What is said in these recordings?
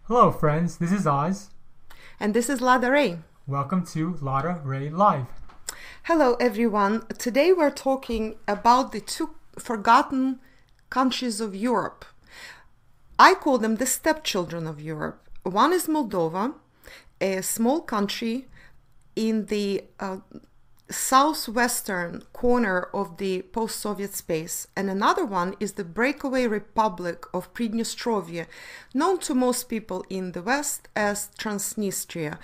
Hello friends, this is Oz. And this is Lada Ray. Welcome to Lada Ray Live. Hello everyone. Today we're talking about the two forgotten countries of Europe. I call them the stepchildren of Europe. One is Moldova, a small country in the southwestern corner of the post-Soviet space, and another one is the breakaway republic of Pridnestrovie, known to most people in the West as Transnistria.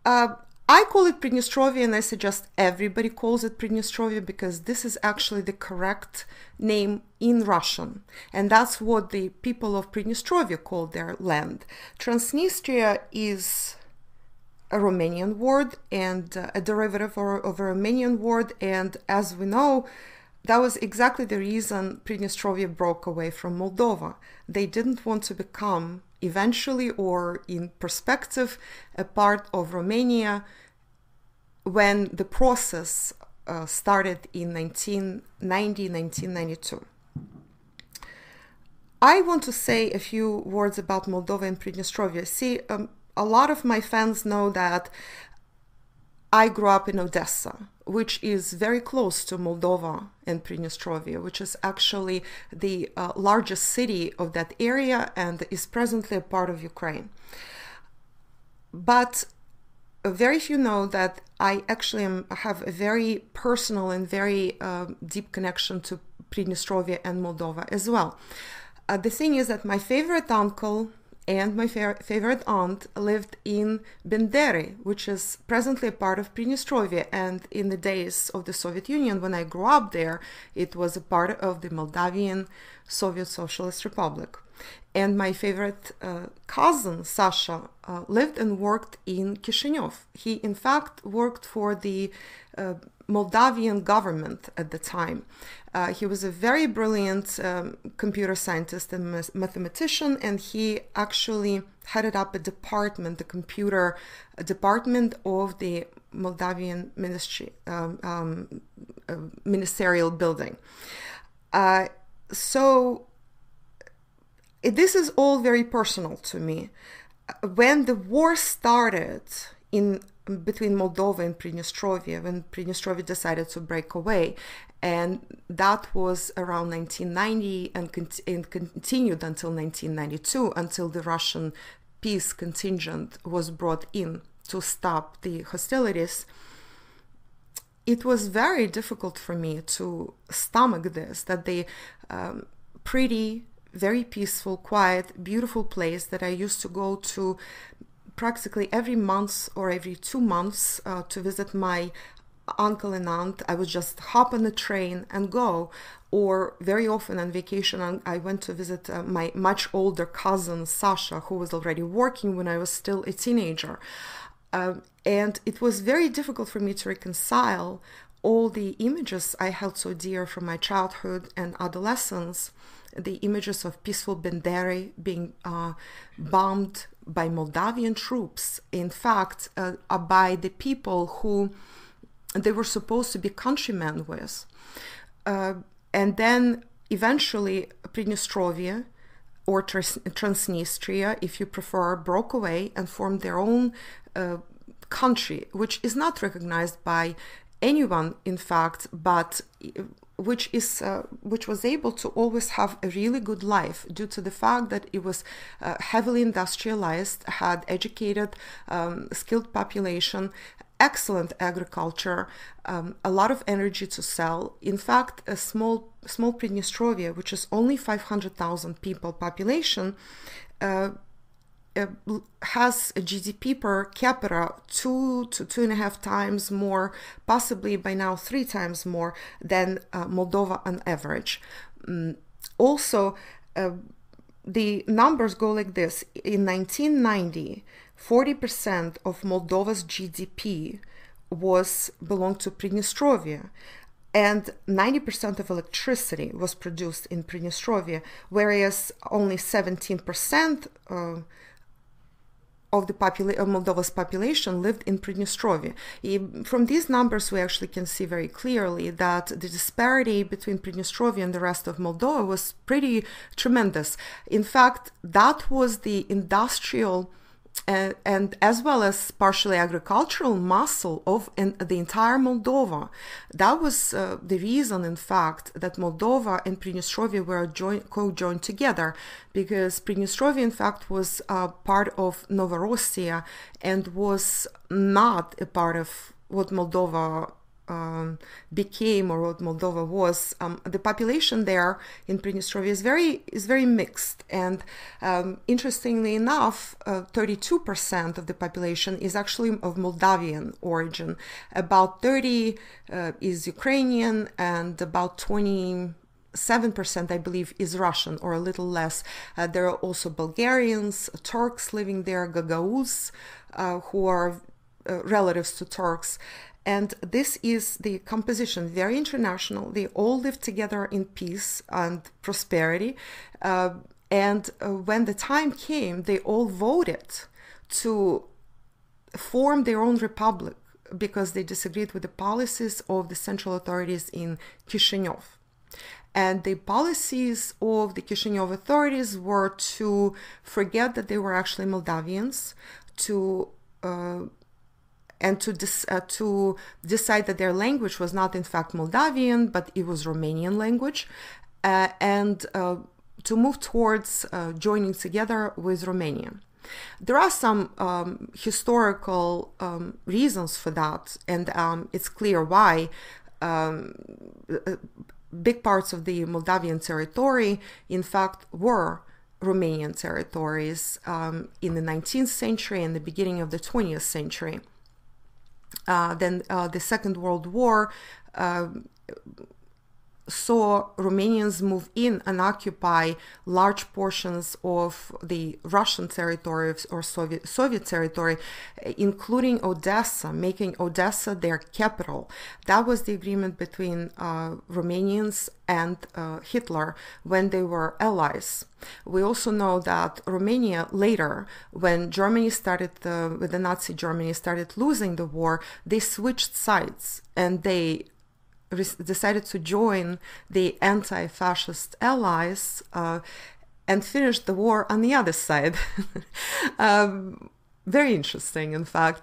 I call it Pridnestrovie, and I suggest everybody calls it Pridnestrovie because this is actually the correct name in Russian, and that's what the people of Pridnestrovie call their land. Transnistria is a Romanian word and a derivative of a Romanian word, and as we know, that was exactly the reason Pridnestrovie broke away from Moldova. They didn't want to become eventually or in perspective a part of Romania when the process started in 1992. I want to say a few words about Moldova and Pridnestrovie. See, a lot of my fans know that I grew up in Odessa, which is very close to Moldova and Pridnestrovie, which is actually the largest city of that area and is presently a part of Ukraine. But very few know that I actually have a very personal and very deep connection to Pridnestrovie and Moldova as well. The thing is that my favorite uncle and my favorite aunt lived in Benderi, which is presently a part of Pridnestrovie, and in the days of the Soviet Union, when I grew up there, it was a part of the Moldavian Soviet Socialist Republic. And my favorite cousin, Sasha, lived and worked in Kishinev. He, in fact, worked for the Moldavian government at the time. He was a very brilliant computer scientist and mathematician, and he actually headed up a department, the computer department of the Moldavian ministerial building. So this is all very personal to me. When the war started between Moldova and Pridnestrovie, when Pridnestrovie decided to break away, and that was around 1990 and continued until 1992, until the Russian peace contingent was brought in to stop the hostilities. It was very difficult for me to stomach this, that the pretty, very peaceful, quiet, beautiful place that I used to go to practically every month or every 2 months to visit my uncle and aunt. I would just hop on the train and go, or very often on vacation I went to visit my much older cousin Sasha, who was already working when I was still a teenager. And it was very difficult for me to reconcile all the images I held so dear from my childhood and adolescence, the images of peaceful Benderi being bombed by Moldavian troops, in fact, by the people who they were supposed to be countrymen with. And then eventually Pridnestrovie, or Transnistria, if you prefer, broke away and formed their own country, which is not recognized by anyone, in fact, but which was able to always have a really good life due to the fact that it was heavily industrialized, had educated, skilled population, excellent agriculture, a lot of energy to sell. In fact, a small Pridnestrovie, which is only 500,000 people population, has a GDP per capita 2 to 2.5 times more, possibly by now 3 times more than Moldova on average. Also, the numbers go like this. In 1990, 40% of Moldova's GDP belonged to Pridnestrovie, and 90% of electricity was produced in Pridnestrovie, whereas only 17% of Moldova's population lived in Pridnestrovie. From these numbers, we actually can see very clearly that the disparity between Pridnestrovie and the rest of Moldova was pretty tremendous. In fact, that was the industrial and as well as partially agricultural muscle of the entire Moldova. That was the reason, in fact, that Moldova and Pridnestrovie were co-joined together, because Pridnestrovie, in fact, was part of Novorossiya and was not a part of what Moldova became, or what Moldova was. The population there in Pridnestrovie is very mixed, and interestingly enough, 32% of the population is actually of Moldavian origin. About 30 is Ukrainian, and about 27%, I believe, is Russian, or a little less. There are also Bulgarians, Turks living there, Gagauz, who are relatives to Turks. And this is the composition, very international. They all live together in peace and prosperity. And when the time came, they all voted to form their own republic because they disagreed with the policies of the central authorities in Kishinev. And the policies of the Kishinev authorities were to forget that they were actually Moldavians, to decide that their language was not in fact Moldavian, but it was Romanian language, and to move towards joining together with Romania. There are some historical reasons for that, and it's clear why. Big parts of the Moldavian territory, in fact, were Romanian territories in the 19th century and the beginning of the 20th century. Then the Second World War saw Romanians move in and occupy large portions of the Russian territory or Soviet territory, including Odessa, making Odessa their capital. That was the agreement between Romanians and Hitler when they were allies. We also know that Romania later, when Germany started, with the Nazi Germany started losing the war, they switched sides and they decided to join the anti-fascist allies and finished the war on the other side. Very interesting, in fact.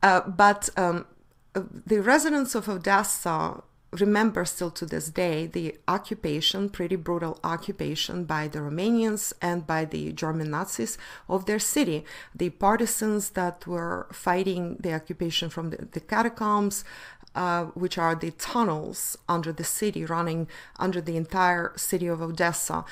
But the residents of Odessa remember still to this day the occupation, pretty brutal occupation by the Romanians and by the German Nazis of their city. The partisans that were fighting the occupation from the catacombs, which are the tunnels under the city, running under the entire city of Odessa.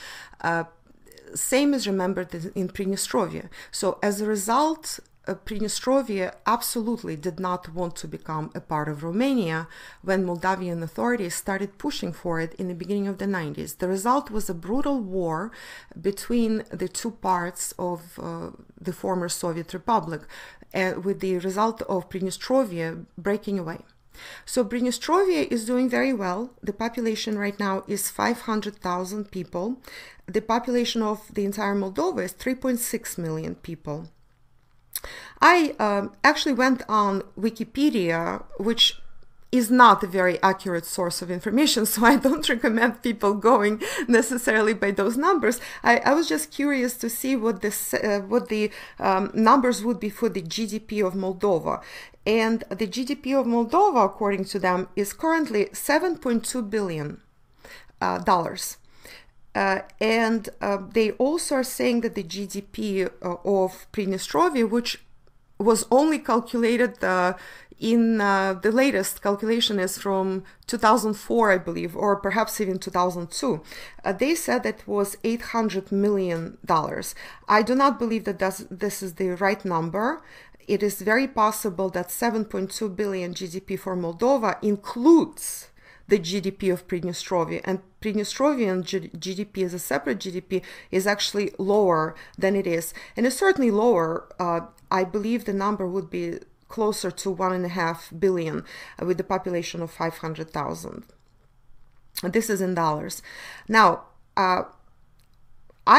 Same is remembered in Pridnestrovie. So as a result, Pridnestrovie absolutely did not want to become a part of Romania when Moldavian authorities started pushing for it in the beginning of the 90s. The result was a brutal war between the two parts of the former Soviet Republic, with the result of Pridnestrovie breaking away. So Pridnestrovie is doing very well. The population right now is 500,000 people. The population of the entire Moldova is 3.6 million people. I actually went on Wikipedia, which is not a very accurate source of information, so I don't recommend people going necessarily by those numbers. I was just curious to see what the numbers would be for the GDP of Moldova. And the GDP of Moldova, according to them, is currently $7.2 billion. And they also are saying that the GDP of Pridnestrovie, which was only calculated in the latest calculation is from 2004, I believe, or perhaps even 2002. They said that was $800 million. I do not believe that this is the right number. It is very possible that 7.2 billion GDP for Moldova includes the GDP of Pridnestrovie, and Pridnestrovian GDP as a separate GDP is actually lower than it is, and it's certainly lower. I believe the number would be closer to 1.5 billion with the population of 500,000. This is in dollars. Now, I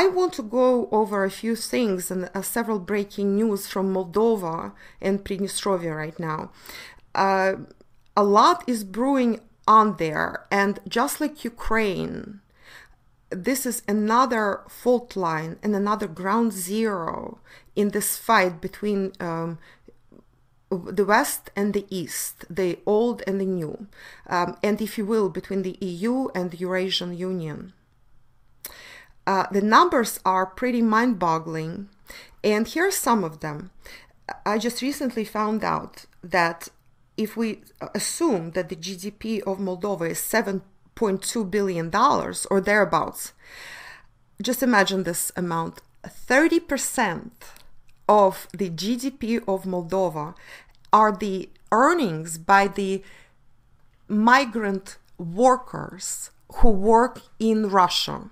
I want to go over a few things and several breaking news from Moldova and Pridnestrovie right now. A lot is brewing on there, and just like Ukraine, this is another fault line and another ground zero in this fight between the West and the East, the old and the new, and if you will, between the EU and the Eurasian Union. The numbers are pretty mind-boggling, and here are some of them. I just recently found out that if we assume that the GDP of Moldova is $7.2 billion or thereabouts, just imagine this amount. 30% of the GDP of Moldova are the earnings by the migrant workers who work in Russia.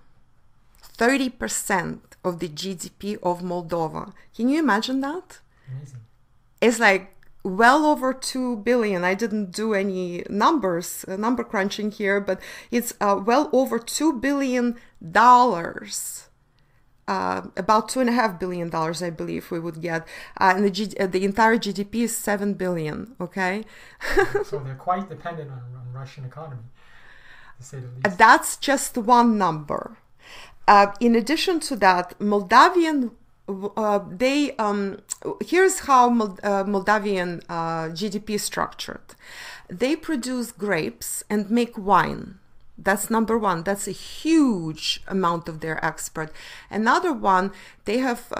30% of the GDP of Moldova. Can you imagine that? Amazing. It's like well over 2 billion. I didn't do any numbers, number crunching here, but it's well over $2 billion. About $2.5 billion, I believe we would get. And the entire GDP is 7 billion, okay? So they're quite dependent on Russian economy, to say the least. That's just one number. In addition to that, Moldavian, here's how Moldavian GDP is structured. They produce grapes and make wine. That's number one. That's a huge amount of their export. Another one, they have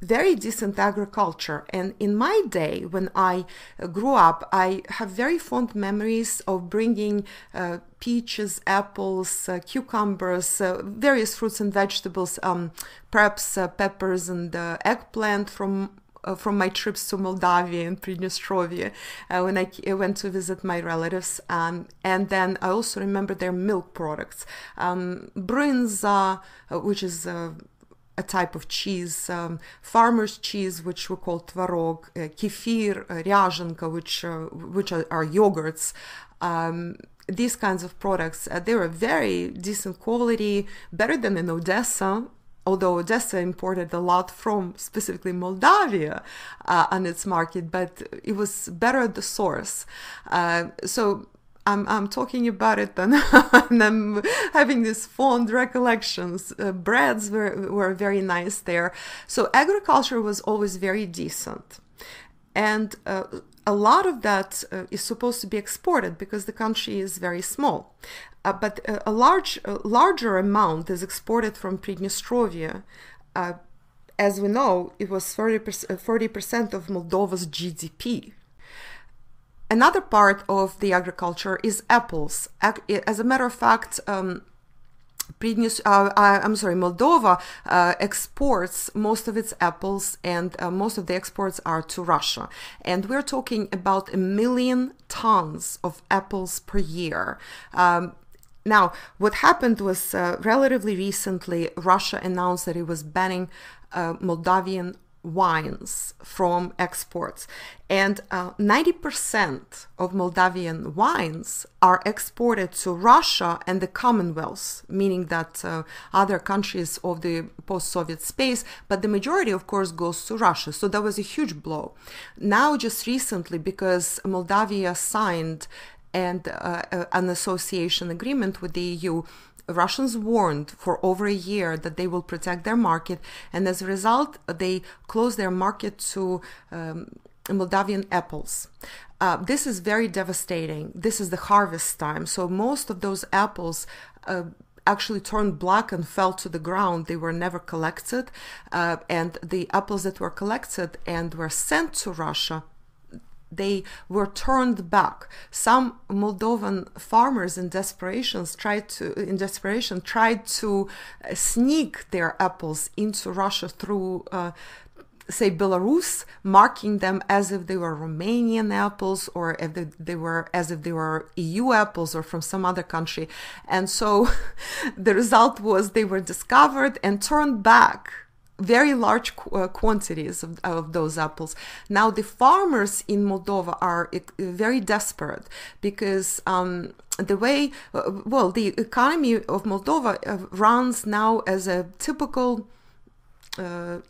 very decent agriculture. And in my day, when I grew up, I have very fond memories of bringing peaches, apples, cucumbers, various fruits and vegetables, perhaps peppers and eggplant from my trips to Moldova and Pridnestrovie when I went to visit my relatives. And then I also remember their milk products. Brynza, which is a type of cheese, farmer's cheese, which we call tvarog, kefir, rязанка, which are yogurts. These kinds of products, they were very decent quality, better than in Odessa. Although Odessa imported a lot from specifically Moldavia on its market, but it was better at the source. So I'm talking about it and I'm having these fond recollections. Breads were very nice there. So agriculture was always very decent. And a lot of that is supposed to be exported because the country is very small. But a larger amount is exported from Pridnestrovia. As we know, it was 40% of Moldova's GDP. Another part of the agriculture is apples. As a matter of fact, Moldova exports most of its apples, and most of the exports are to Russia. And we're talking about 1 million tons of apples per year. Now, what happened was relatively recently, Russia announced that it was banning Moldavian wines from exports, and 90% of Moldavian wines are exported to Russia and the Commonwealth, meaning that other countries of the post-Soviet space, but the majority, of course, goes to Russia. So that was a huge blow. Now, just recently, because Moldavia signed an association agreement with the EU, Russians warned for over a year that they will protect their market, and as a result, they closed their market to Moldavian apples. This is very devastating. This is the harvest time, so most of those apples actually turned black and fell to the ground. They were never collected, and the apples that were collected and were sent to Russia, they were turned back. Some Moldovan farmers in desperation tried to sneak their apples into Russia through say Belarus, marking them as if they were Romanian apples or as if they were EU apples or from some other country. And so the result was they were discovered and turned back very large quantities of those apples. Now the farmers in Moldova are very desperate because the economy of Moldova runs now as a typical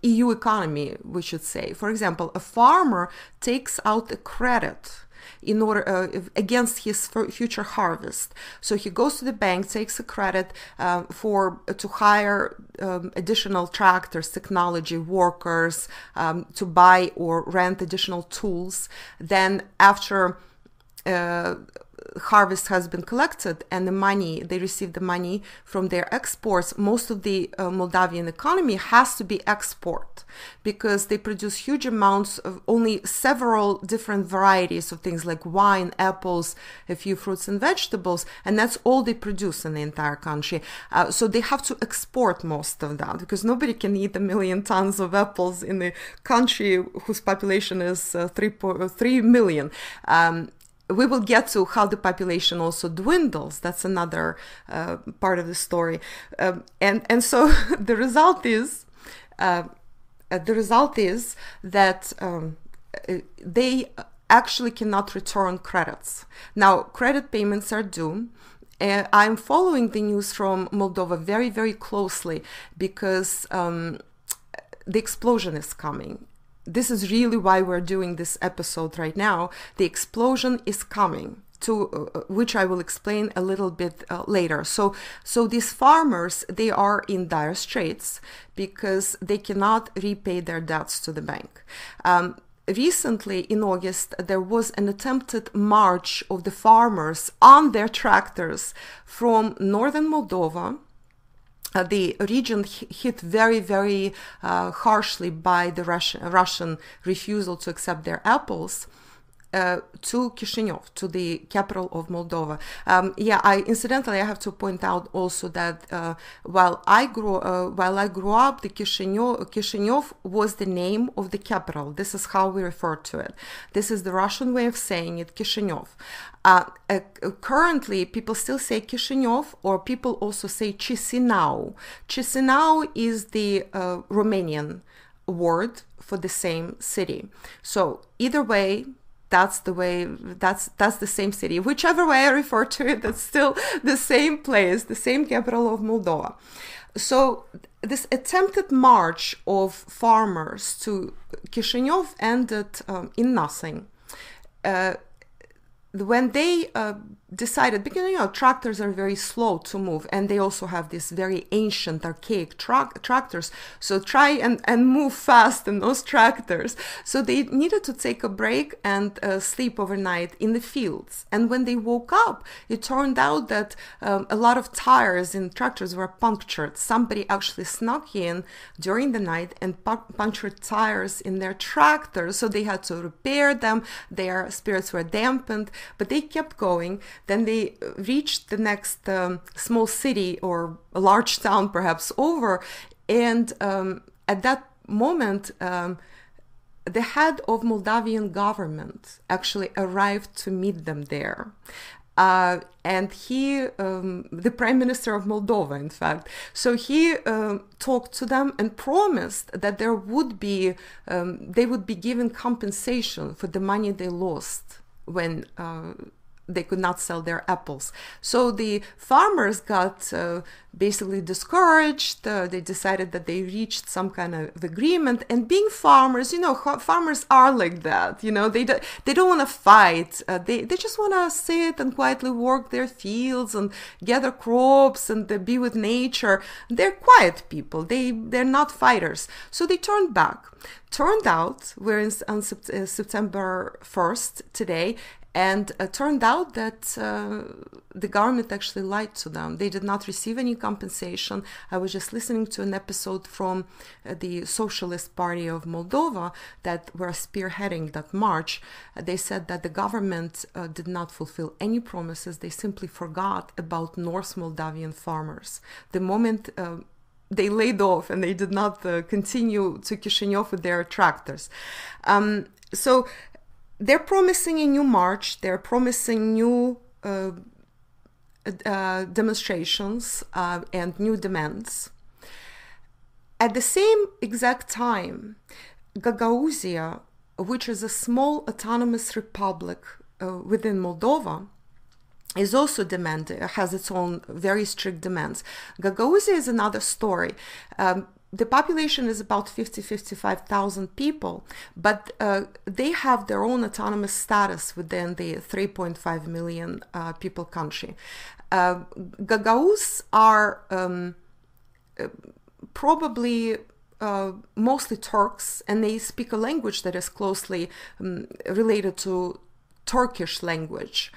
EU economy, we should say. For example, a farmer takes out a credit in order against his future harvest. So he goes to the bank, takes a credit to hire additional tractors, technology workers, to buy or rent additional tools. Then after harvest has been collected and they receive the money from their exports, most of the Moldavian economy has to be export because they produce huge amounts of only several different varieties of things like wine, apples, a few fruits and vegetables, and that's all they produce in the entire country. So they have to export most of that because nobody can eat 1 million tons of apples in a country whose population is 3 million. We will get to how the population also dwindles. That's another part of the story, and so the result is that they actually cannot return credits. Now, credit payments are due. I'm following the news from Moldova very, very closely because the explosion is coming. This is really why we're doing this episode right now. The explosion is coming, to which I will explain a little bit later. So these farmers, they are in dire straits because they cannot repay their debts to the bank. Recently, in August, there was an attempted march of the farmers on their tractors from northern Moldova. The region hit very, very harshly by the Russian refusal to accept their apples, to Kishinev, to the capital of Moldova. Incidentally, I have to point out also that while I grew up, the Kishinev was the name of the capital. This is how we refer to it. This is the Russian way of saying it, Kishinev. Currently, people still say Kishinev, or people also say Chisinau. Chisinau is the Romanian word for the same city. So either way, that's the same city. Whichever way I refer to it, that's still the same place, the same capital of Moldova. So this attempted march of farmers to Kishinev ended in nothing. When they decided, because tractors are very slow to move, and they also have these very ancient, archaic tractors, so try and move fast in those tractors. So they needed to take a break and sleep overnight in the fields. And when they woke up, it turned out that a lot of tires in tractors were punctured. Somebody actually snuck in during the night and punctured tires in their tractors, so they had to repair them. Their spirits were dampened, but they kept going. Then they reached the next small city or a large town, perhaps over. And at that moment, the head of Moldavian government actually arrived to meet them there. And he, the Prime Minister of Moldova, in fact, so he talked to them and promised that there would be, they would be given compensation for the money they lost when they could not sell their apples. So the farmers got basically discouraged. They decided that they reached some kind of agreement. And being farmers, farmers are like that. They don't want to fight. They just want to sit and quietly work their fields and gather crops and be with nature. They're quiet people. They're not fighters. So they turned back. Turned out, we're on September 1st today, and turned out that the government actually lied to them. They did not receive any compensation. I was just listening to an episode from the Socialist Party of Moldova that were spearheading that march. They said that the government did not fulfill any promises. They simply forgot about North Moldavian farmers. The moment they laid off and they did not continue to Kishinev with their tractors. So they're promising a new march, they're promising new demonstrations and new demands. At the same exact time, Gagauzia, which is a small autonomous republic within Moldova, is also has its own very strict demands. Gagauzia is another story. The population is about 55,000 people, but they have their own autonomous status within the 3.5 million people country. Gagauz are probably mostly Turks, and they speak a language that is closely related to Turkish language.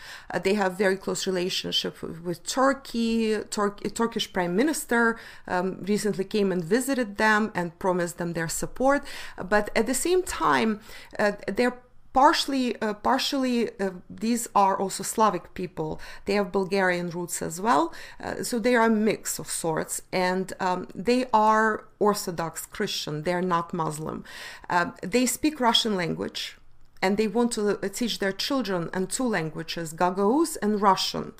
They have very close relationship with Turkey. Turkish Prime Minister recently came and visited them and promised them their support. But at the same time, they're partially these are also Slavic people. They have Bulgarian roots as well. So they are a mix of sorts, and they are Orthodox Christian. They are not Muslim. They speak Russian language, and they want to teach their children in two languages, Gagauz and Russian.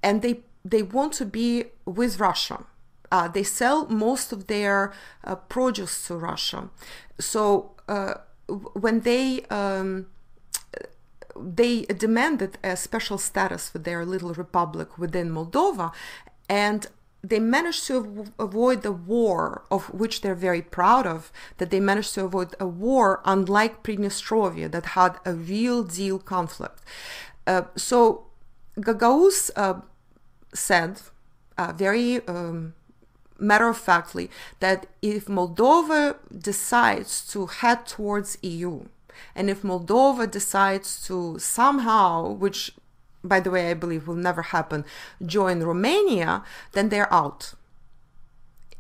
And they want to be with Russia. They sell most of their produce to Russia. So when they demanded a special status for their little republic within Moldova, and they managed to avoid the war, of which they're very proud of, that they managed to avoid a war, unlike Pridnestrovie, that had a real deal conflict. So Gagauz said very matter-of-factly that if Moldova decides to head towards EU, and if Moldova decides to somehow, which by the way, I believe will never happen, join Romania, then they're out.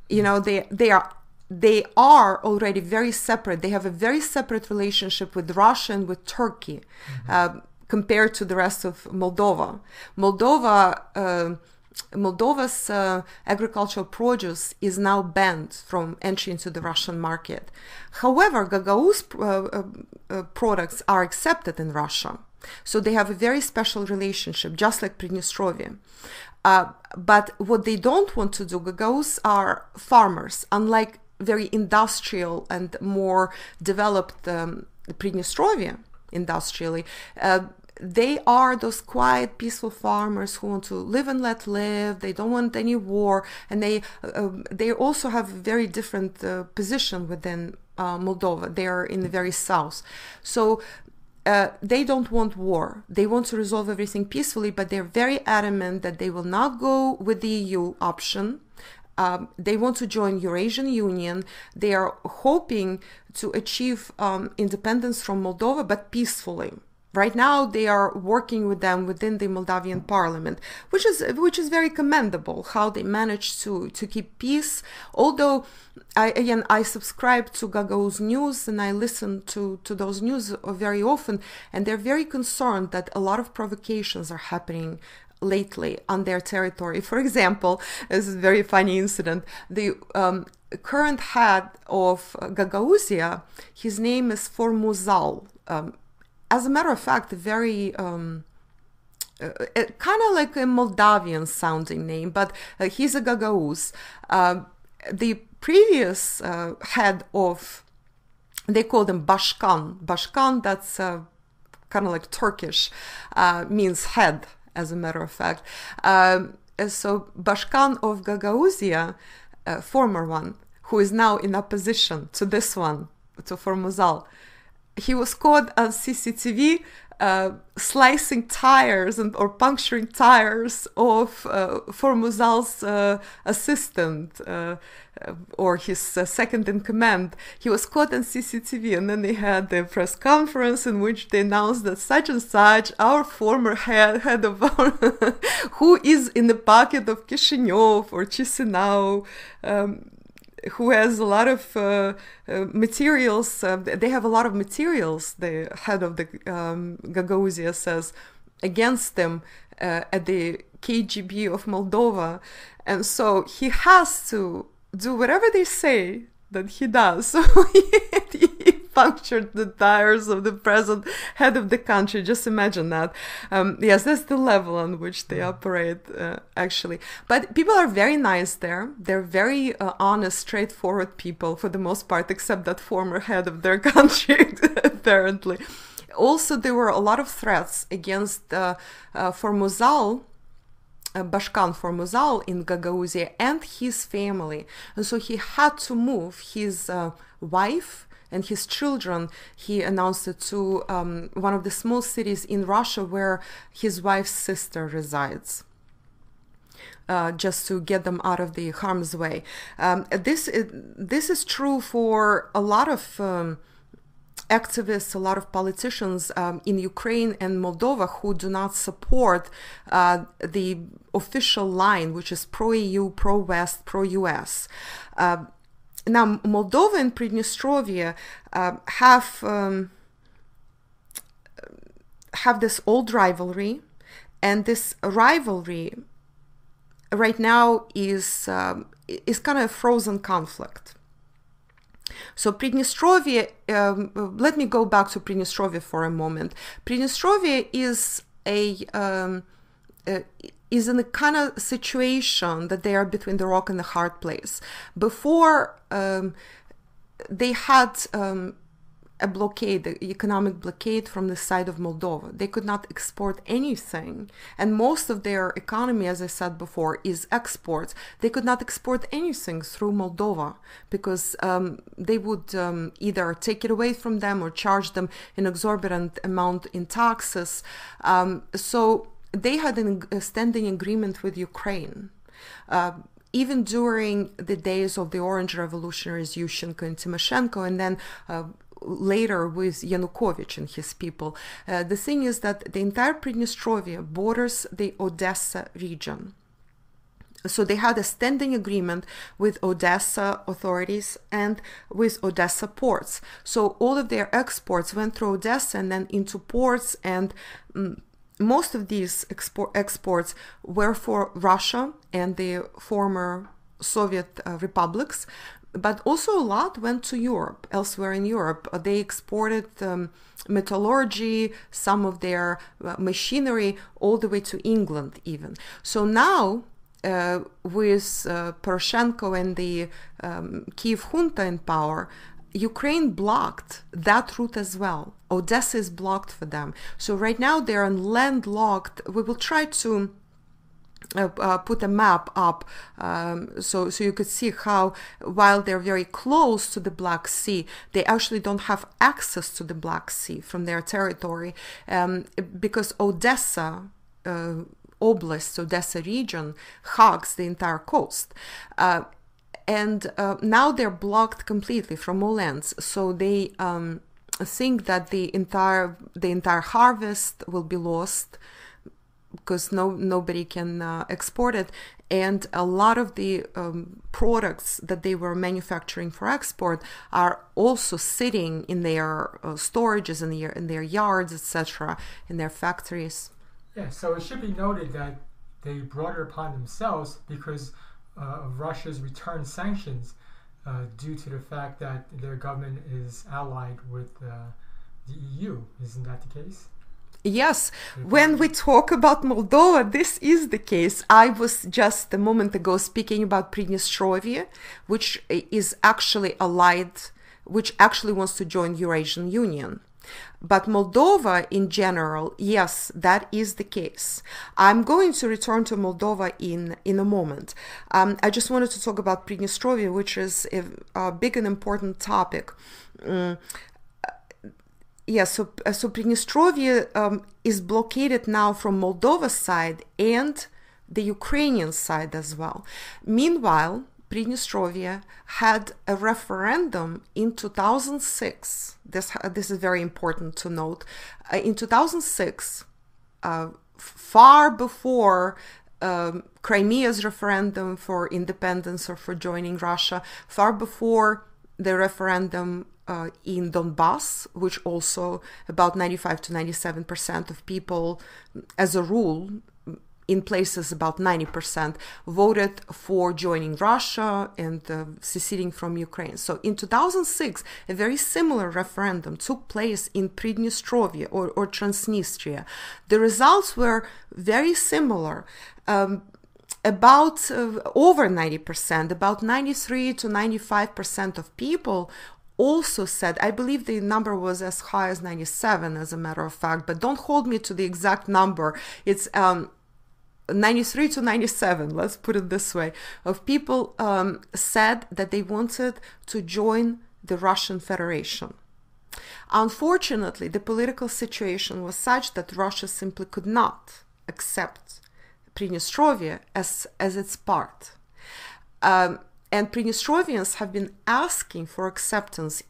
You know, they are already very separate. They have a very separate relationship with Russia and with Turkey, compared to the rest of Moldova. Moldova's agricultural produce is now banned from entry into the Russian market. However, Gagauz products are accepted in Russia. So they have a very special relationship, just like Pridnestrovie. But what they don't want to do, Gagauz are farmers, unlike very industrial and more developed Pridnestrovie industrially. They are those quiet, peaceful farmers who want to live and let live. They don't want any war, and they also have a very different position within Moldova. They are in the very south. So they don't want war. They want to resolve everything peacefully, but they're very adamant that they will not go with the EU option. They want to join Eurasian Union. They are hoping to achieve independence from Moldova, but peacefully. Right now, they are working with them within the Moldavian parliament, which is very commendable, how they managed to keep peace. Although, I subscribe to Gagauz news and I listen to those news very often, and they're very concerned that a lot of provocations are happening lately on their territory. For example, this is a very funny incident. The current head of Gagauzia, his name is Formuzal. As a matter of fact, very kind of like a Moldavian sounding name, but he's a Gagauz. The previous head of, they call them Bashkan. Bashkan, that's kind of like Turkish, means head, as a matter of fact. So Bashkan of Gagauzia, former one, who is now in opposition to this one, to Formuzal, he was caught on CCTV slicing tires or puncturing tires of Formuzal's assistant or his second in command. He was caught on CCTV, and then they had the press conference in which they announced that such and such, our former head of our who is in the pocket of Kishinev or Chisinau, who has a lot of materials. They have a lot of materials, the head of the Gagauzia says, against them at the KGB of Moldova. And so he has to do whatever they say that he does. So he punctured the tires of the present head of the country. Just imagine that. Yes, that's the level on which they operate, actually. But people are very nice there. They're very honest, straightforward people for the most part, except that former head of their country, apparently. Also, there were a lot of threats against Formuzal, Bashkan Formuzal in Gagauzia and his family. And so he had to move his wife and his children. He announced it to one of the small cities in Russia where his wife's sister resides. Just to get them out of the harm's way. This is true for a lot of activists, a lot of politicians in Ukraine and Moldova who do not support the official line, which is pro-EU, pro-West, pro-US. Now, Moldova and Pridnestrovie have this old rivalry, and this rivalry right now is kind of a frozen conflict. So Pridnestrovie, let me go back to Pridnestrovie for a moment. Pridnestrovie is in a kind of situation that they are between the rock and the hard place. Before they had a blockade, the economic blockade from the side of Moldova. They could not export anything. And most of their economy, as I said before, is exports. They could not export anything through Moldova because they would either take it away from them or charge them an exorbitant amount in taxes. So they had a standing agreement with Ukraine. Even during the days of the Orange Revolutionaries, Yushchenko and Tymoshenko, and then later with Yanukovych and his people. The thing is that the entire Pridnestrovie borders the Odessa region. So they had a standing agreement with Odessa authorities and with Odessa ports. So all of their exports went through Odessa and then into ports, and most of these exports were for Russia and the former Soviet republics, but also a lot went to Europe, elsewhere in Europe. They exported metallurgy, some of their machinery, all the way to England even. So now, with Poroshenko and the Kiev junta in power, Ukraine blocked that route as well. Odessa is blocked for them. So right now they're landlocked. We will try to put a map up so you could see how, while they're very close to the Black Sea, they actually don't have access to the Black Sea from their territory, because Odessa Oblast, Odessa region, hugs the entire coast. And now they're blocked completely from all ends. So they think that the entire harvest will be lost because nobody can export it, and a lot of the products that they were manufacturing for export are also sitting in their storages, in their yards, etc., in their factories. Yeah, so it should be noted that they brought it upon themselves because of Russia's return sanctions due to the fact that their government is allied with the EU. Isn't that the case? Yes, when we talk about Moldova, this is the case. I was just a moment ago speaking about Pridnestrovie, which is actually allied, which actually wants to join Eurasian Union. But Moldova in general, yes, that is the case. I'm going to return to Moldova in a moment. I just wanted to talk about Pridnestrovie, which is a big and important topic. Yes, so Pridnestrovie is blockaded now from Moldova's side and the Ukrainian side as well. Meanwhile, Pridnestrovie had a referendum in 2006. This is very important to note. In 2006, far before Crimea's referendum for independence or for joining Russia, far before the referendum in Donbass, which also about 95 to 97% of people, as a rule, in places about 90%, voted for joining Russia and seceding from Ukraine. So in 2006, a very similar referendum took place in Pridnestrovie or Transnistria. The results were very similar. About over 90%, about 93 to 95% of people also said, I believe the number was as high as 97 as a matter of fact, but don't hold me to the exact number. It's 93 to 97, let's put it this way, of people said that they wanted to join the Russian Federation. Unfortunately, the political situation was such that Russia simply could not accept Pridnestrovia as its part. And Pridnestrovians have been asking for acceptance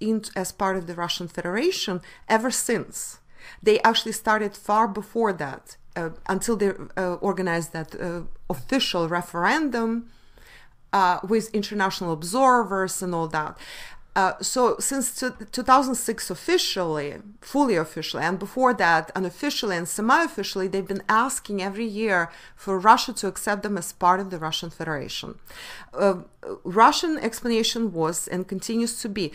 as part of the Russian Federation ever since. They actually started far before that, until they organized that official referendum with international observers and all that. So since 2006 fully officially, and before that unofficially and semi-officially, they've been asking every year for Russia to accept them as part of the Russian Federation. Russian explanation was and continues to be,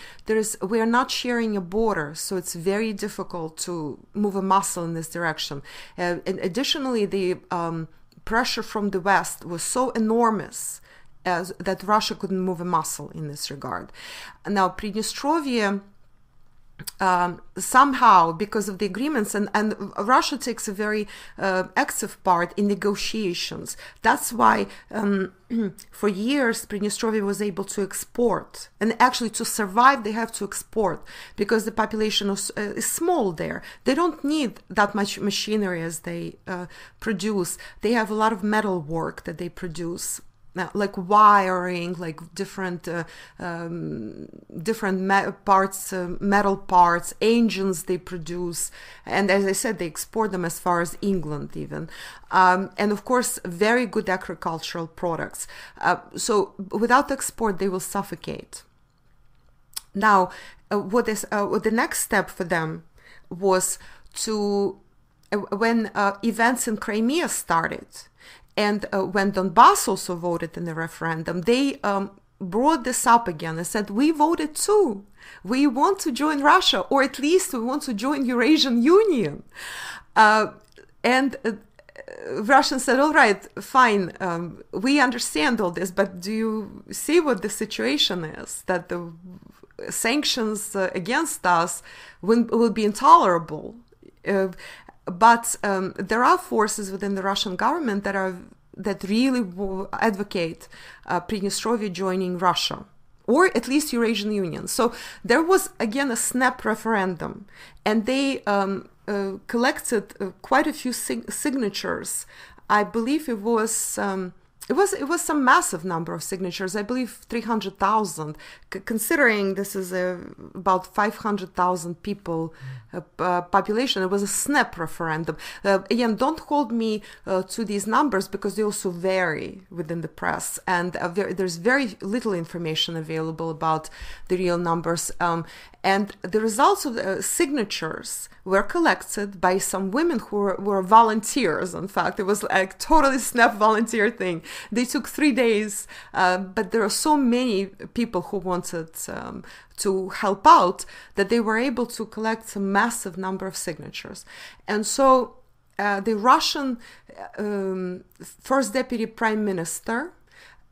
we are not sharing a border, so it's very difficult to move a muscle in this direction. And additionally, the pressure from the West was so enormous that Russia couldn't move a muscle in this regard. Now, Pridnestrovia, somehow, because of the agreements, and Russia takes a very active part in negotiations. That's why for years Pridnestrovia was able to export, and actually to survive they have to export because the population is small there. They don't need that much machinery as they produce. They have a lot of metal work that they produce, like wiring, like different parts, metal parts, engines they produce, and as I said, they export them as far as England even, and of course very good agricultural products. So without export they will suffocate. Now what the next step for them was to, when events in Crimea started, and when Donbass also voted in the referendum, they brought this up again and said, we voted too. We want to join Russia, or at least we want to join Eurasian Union. And Russians said, all right, fine, we understand all this, but do you see what the situation is? That the sanctions against us will be intolerable. But there are forces within the Russian government that really advocate Pridnestrovia joining Russia, or at least Eurasian Union. So there was again a snap referendum, and they collected quite a few signatures. I believe it was some massive number of signatures. I believe 300,000. Considering this is about 500,000 people population, it was a snap referendum. Again, don't hold me to these numbers because they also vary within the press, and there's very little information available about the real numbers. And the results of the signatures were collected by some women who were volunteers. In fact, it was like totally snap volunteer thing. They took 3 days, but there are so many people who wanted to help out that they were able to collect a massive number of signatures. And so the Russian First Deputy Prime Minister,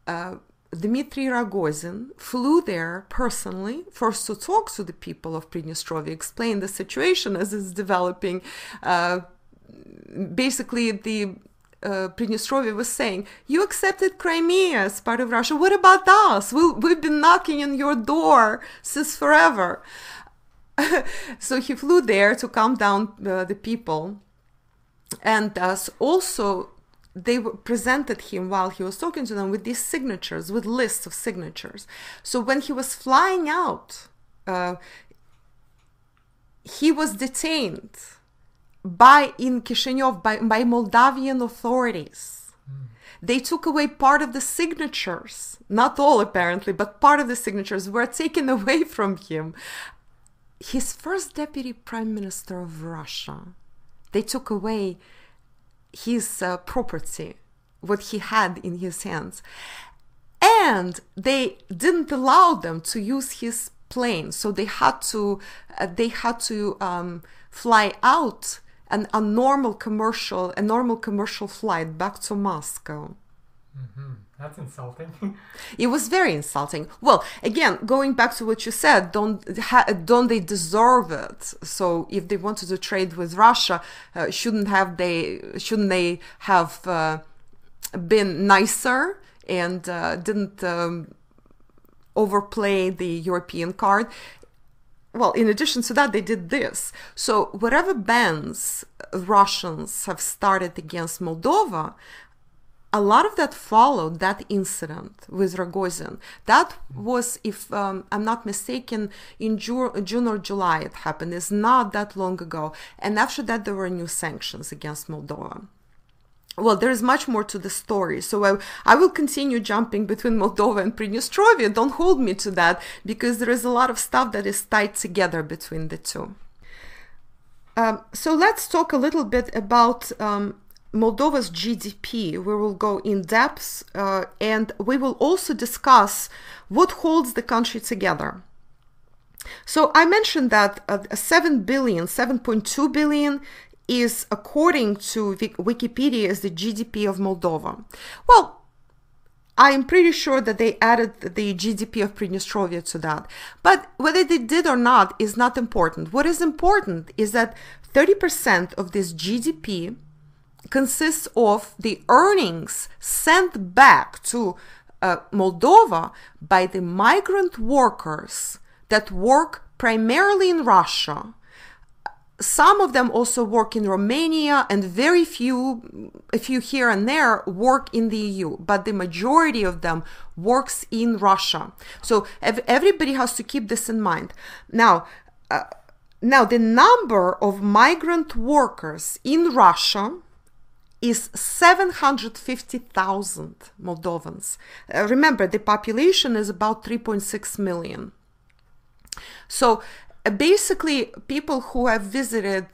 Dmitry Rogozin, flew there personally, first to talk to the people of Pridnestrovia, explain the situation as it's developing. Basically, the Pridnestrovia was saying, you accepted Crimea as part of Russia. What about us? We've been knocking on your door since forever. So he flew there to calm down the people. And also, they presented him while he was talking to them with these signatures, with lists of signatures. So when he was flying out, he was detained in Kishinev by Moldavian authorities. They took away part of the signatures, not all apparently, but part of the signatures were taken away from him. His first deputy prime minister of Russia, they took away his property, what he had in his hands. And they didn't allow them to use his plane, so they had to fly out a normal commercial flight back to Moscow. Mm-hmm. That's insulting. It was very insulting. Well, again, going back to what you said, don't they deserve it? So if they wanted to trade with Russia, shouldn't they have been nicer and didn't overplay the European card? Well, in addition to that, they did this. So whatever bans Russians have started against Moldova, a lot of that followed that incident with Rogozin. That was, if I'm not mistaken, in June or July it happened. It's not that long ago. And after that, there were new sanctions against Moldova. Well, there is much more to the story, so I will continue jumping between Moldova and Pridnestrovie. Don't hold me to that, because there is a lot of stuff that is tied together between the two. So let's talk a little bit about Moldova's GDP. We will go in depth, and we will also discuss what holds the country together. So I mentioned that 7.2 billion is, according to Wikipedia, is the GDP of Moldova. Well, I'm pretty sure that they added the GDP of Pridnestrovia to that. But whether they did or not is not important. What is important is that 30% of this GDP consists of the earnings sent back to Moldova by the migrant workers that work primarily in Russia. Some of them also work in Romania, and a few here and there work in the EU, but the majority of them works in Russia. So everybody has to keep this in mind. Now the number of migrant workers in Russia is 750,000 Moldovans. Remember, the population is about 3.6 million. So basically, people who have visited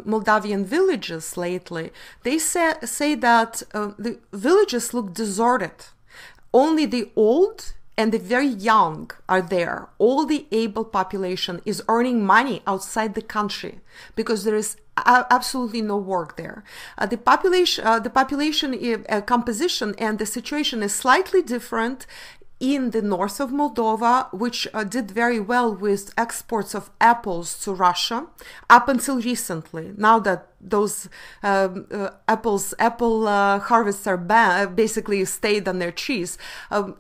Moldavian villages lately, they say that the villages look deserted. Only the old and the very young are there. All the able population is earning money outside the country because there is absolutely no work there. The population composition and the situation is slightly different in the north of Moldova, which did very well with exports of apples to Russia up until recently. Now that those apple harvests are basically stayed on their trees.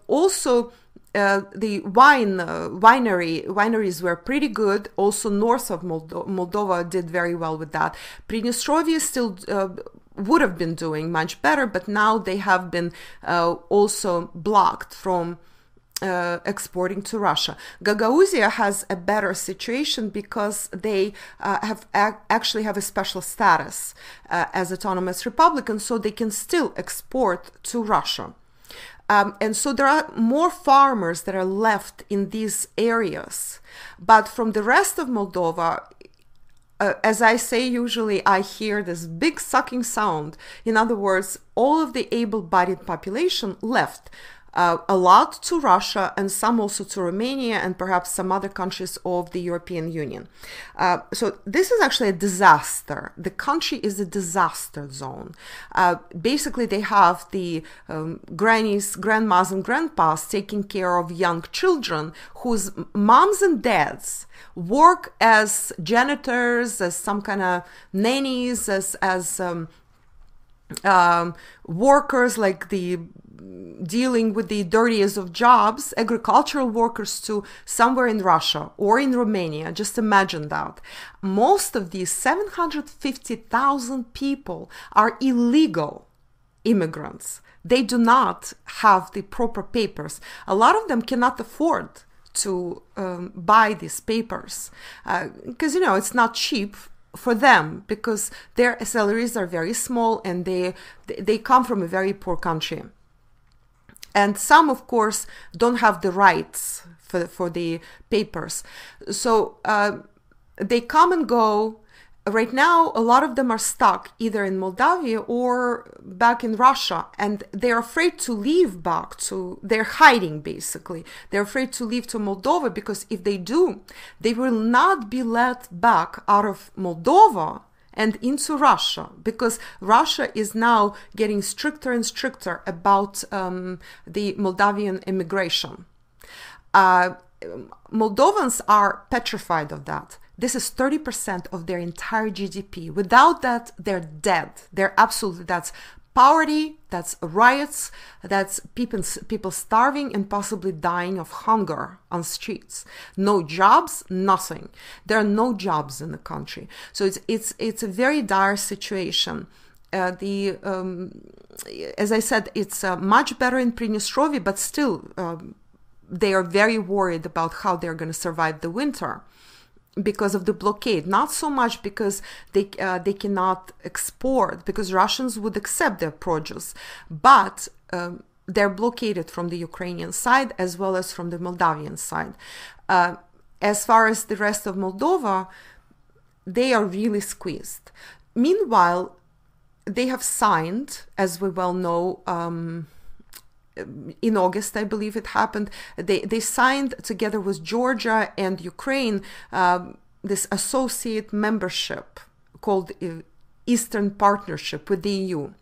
Also, the wineries were pretty good. Also, north of Moldova did very well with that. Pridnestrovie still would have been doing much better, but now they have been also blocked from exporting to Russia. Gagauzia has a better situation because they actually have a special status as autonomous republic, and so they can still export to Russia. And so there are more farmers that are left in these areas. But from the rest of Moldova, as I say, usually I hear this big sucking sound. In other words, all of the able-bodied population left. A lot to Russia and some also to Romania and perhaps some other countries of the European Union. So this is actually a disaster. The country is a disaster zone. Basically, they have the grannies, grandmas and grandpas taking care of young children whose moms and dads work as janitors, as some kind of nannies, as workers, like the dealing with the dirtiest of jobs, agricultural workers too, somewhere in Russia or in Romania. Just imagine that. Most of these 750,000 people are illegal immigrants. They do not have the proper papers. A lot of them cannot afford to buy these papers because, it's not cheap for them because their salaries are very small and they come from a very poor country. And some, of course, don't have the rights for the papers. So they come and go, right now, a lot of them are stuck either in Moldavia or back in Russia, and they're afraid to leave back to, they're hiding basically. They're afraid to leave to Moldova because if they do, they will not be let back out of Moldova and into Russia, because Russia is now getting stricter and stricter about the Moldavian immigration. Moldovans are petrified of that. This is 30% of their entire GDP. Without that, they're dead. They're absolutely, that's poverty, that's riots, that's people starving and possibly dying of hunger on streets. No jobs, nothing. There are no jobs in the country. So it's a very dire situation. As I said, it's much better in Pridnestrovie, but still they are very worried about how they're going to survive the winter because of the blockade. Not so much because they cannot export, because Russians would accept their produce, but they're blockaded from the Ukrainian side as well as from the Moldavian side. As far as the rest of Moldova, they are really squeezed. Meanwhile, they have signed, as we well know, in August, I believe it happened, they signed together with Georgia and Ukraine this associate membership called Eastern Partnership with the EU.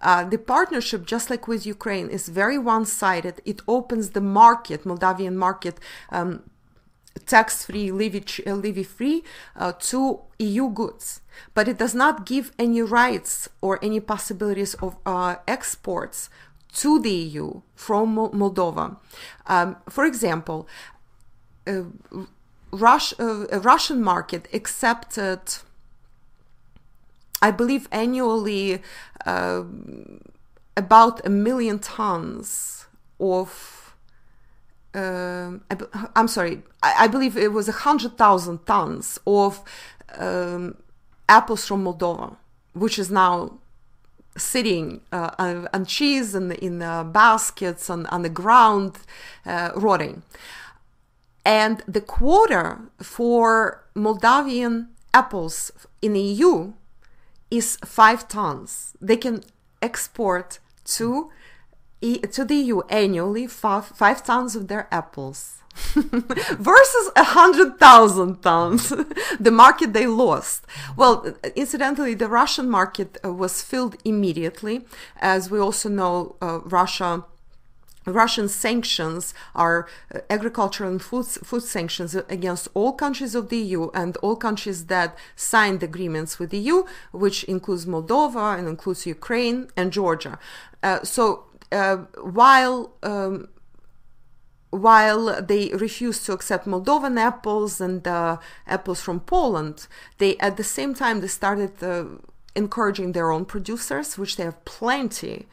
The partnership, just like with Ukraine, is very one-sided. It opens the market, Moldavian market, tax-free, levy-free to EU goods. But it does not give any rights or any possibilities of exports to the EU from Moldova. For example, a Russian market accepted, I believe, annually about 1 million tons of, I'm sorry, I believe it was 100,000 tons of apples from Moldova, which is now sitting on cheese and in baskets on the ground, rotting. And the quota for Moldavian apples in the EU is 5 tons. They can export to the EU annually 5 tons of their apples. Versus 100,000 tons, the market they lost. Well, incidentally, the Russian market was filled immediately. As we also know, Russian sanctions are agricultural and food sanctions against all countries of the EU and all countries that signed agreements with the EU, which includes Moldova and includes Ukraine and Georgia. While they refused to accept Moldovan apples and apples from Poland, they at the same time they started encouraging their own producers, which they have plenty,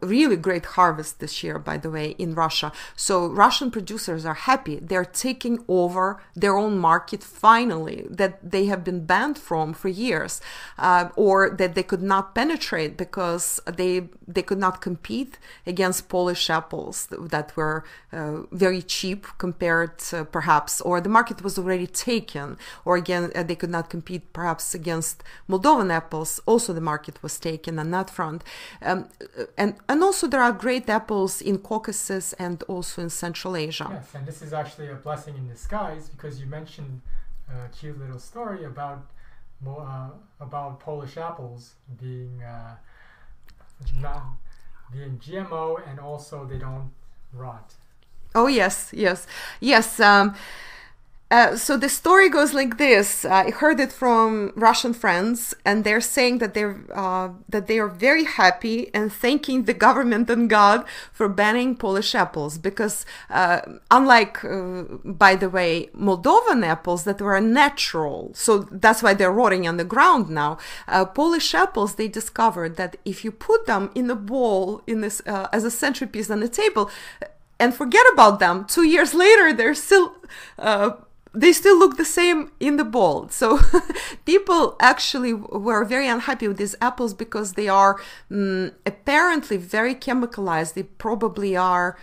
really great harvest this year, by the way, in Russia. So Russian producers are happy. They're taking over their own market finally, that they have been banned from for years, or that they could not penetrate because they could not compete against Polish apples that were very cheap compared to, perhaps, or the market was already taken, or again, they could not compete perhaps against Moldovan apples. Also the market was taken on that front. And also there are great apples in Caucasus and also in Central Asia. Yes, and this is actually a blessing in disguise, because you mentioned a cute little story about Polish apples being not being GMO, and also they don't rot. Oh yes. So the story goes like this. I heard it from Russian friends, and they're saying that they are very happy and thanking the government and God for banning Polish apples, because unlike, by the way, Moldovan apples that were natural, so that's why they're rotting on the ground now. Polish apples, they discovered that if you put them in a bowl in this as a centerpiece on the table and forget about them, 2 years later they're still they still look the same in the bowl. So people actually were very unhappy with these apples because they are apparently very chemicalized. They probably are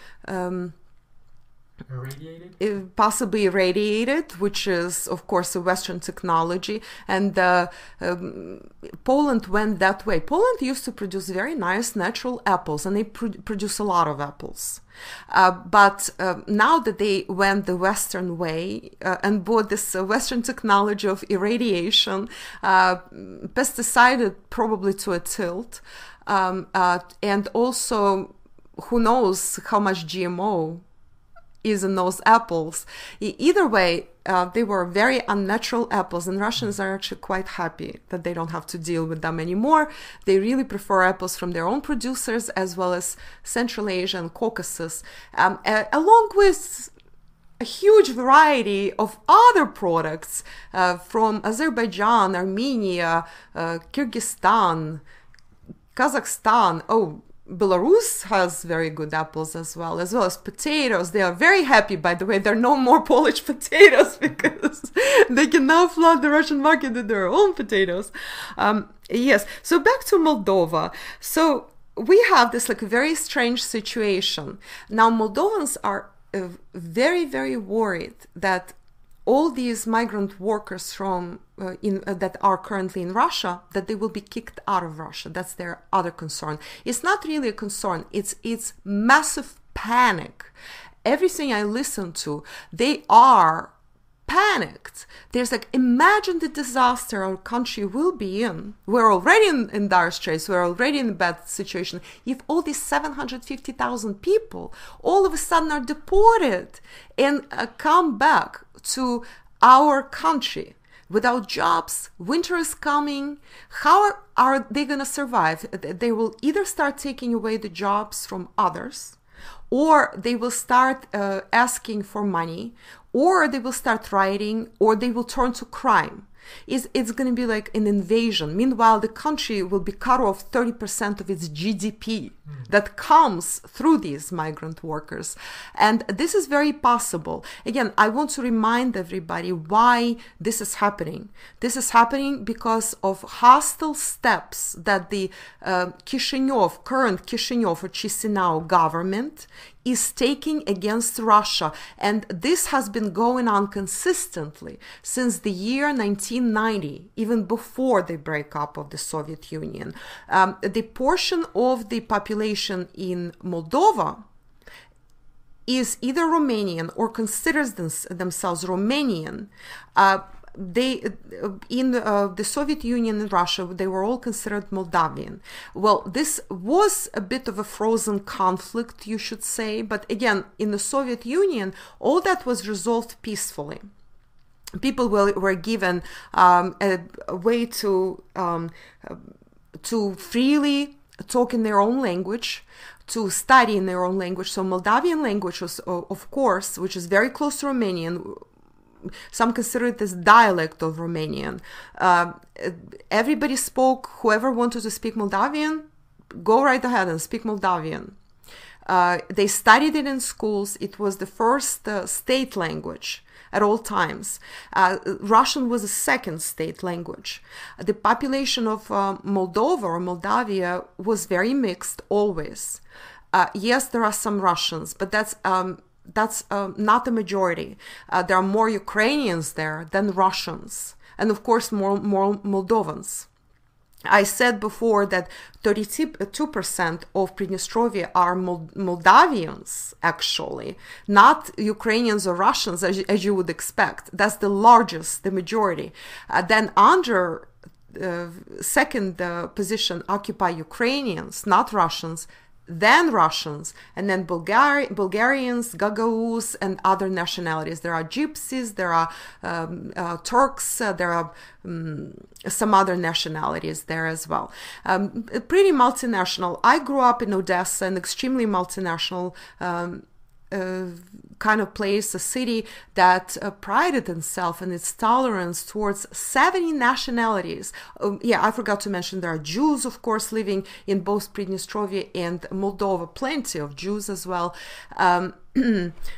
Irradiated? Possibly irradiated, which is, of course, a Western technology. And Poland went that way. Poland used to produce very nice natural apples, and they produce a lot of apples. But now that they went the Western way and bought this Western technology of irradiation, pesticided probably to a tilt, and also who knows how much GMO is in those apples. Either way, they were very unnatural apples, and Russians are actually quite happy that they don't have to deal with them anymore. They really prefer apples from their own producers, as well as Central Asia and Caucasus, along with a huge variety of other products from Azerbaijan, Armenia, Kyrgyzstan, Kazakhstan. Belarus has very good apples as well as potatoes. They are very happy, by the way. There are no more Polish potatoes because they can now flood the Russian market with their own potatoes. Yes, so back to Moldova. So we have this like a very strange situation. Now Moldovans are very, very worried that all these migrant workers from that are currently in Russia, that they will be kicked out of Russia. That's their other concern. It's not really a concern. It's massive panic. Everything I listen to, they are panicked. There's like, imagine the disaster our country will be in. We're already in dire straits. We're already in a bad situation. If all these 750,000 people all of a sudden are deported and come back to our country without jobs, winter is coming, how are they going to survive? They will either start taking away the jobs from others, or they will start asking for money, or they will start rioting, or they will turn to crime. It's going to be like an invasion. Meanwhile, the country will be cut off 30% of its GDP that comes through these migrant workers. And this is very possible. Again, I want to remind everybody why this is happening. This is happening because of hostile steps that the current Kishinev or Chisinau government is taking against Russia. And this has been going on consistently since the year 1990, even before the breakup of the Soviet Union. The portion of the population in Moldova is either Romanian or considers themselves Romanian. They in the Soviet Union and Russia, they were all considered Moldavian. Well, this was a bit of a frozen conflict, you should say, but again, in the Soviet Union, all that was resolved peacefully. People were given a way to freely talk in their own language, to study in their own language. So Moldavian language was, of course, which is very close to Romanian. Some consider it as dialect of Romanian. Everybody spoke, whoever wanted to speak Moldavian, go right ahead and speak Moldavian. They studied it in schools. It was the first state language at all times. Russian was a second state language. The population of Moldova or Moldavia was very mixed always. Yes, there are some Russians, but that's not the majority. There are more Ukrainians there than Russians, and of course more Moldovans. I said before that 32% of Pridnestrovia are Moldavians, actually, not Ukrainians or Russians, as you would expect. That's the largest, the majority. Then under second position occupy Ukrainians, not Russians, then Russians, and then Bulgarians, Gagauz, and other nationalities. There are Gypsies, there are Turks, there are some other nationalities there as well. Pretty multinational. I grew up in Odessa, an extremely multinational kind of place, a city that prided itself in its tolerance towards 70 nationalities. Yeah, I forgot to mention there are Jews, of course, living in both Pridnestrovia and Moldova, plenty of Jews as well,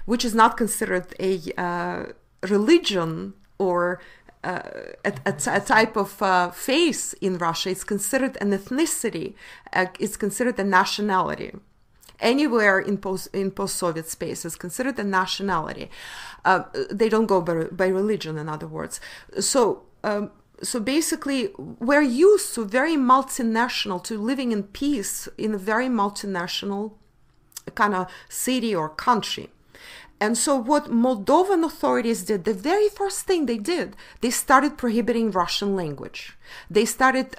which is not considered a religion or a type of faith in Russia. It's considered an ethnicity, it's considered a nationality. anywhere in post-Soviet space is considered a nationality. They don't go by religion, in other words. So basically, we're used to very multinational, to living in peace in a very multinational kind of city or country. And so what Moldovan authorities did, the very first thing they did, they started prohibiting Russian language. They started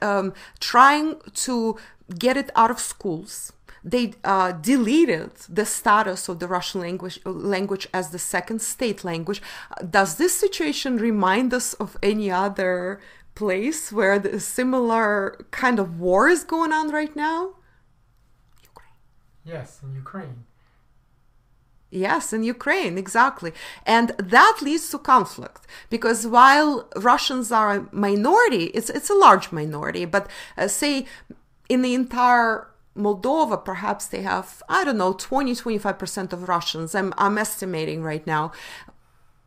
trying to get it out of schools. They deleted the status of the Russian language as the second state language. Does this situation remind us of any other place where the similar kind of war is going on right now? Ukraine. Yes, in Ukraine. Yes, in Ukraine, exactly. And that leads to conflict, because while Russians are a minority, it's a large minority, but say in the entire Moldova, perhaps they have, I don't know, 20-25% of Russians. I'm estimating right now.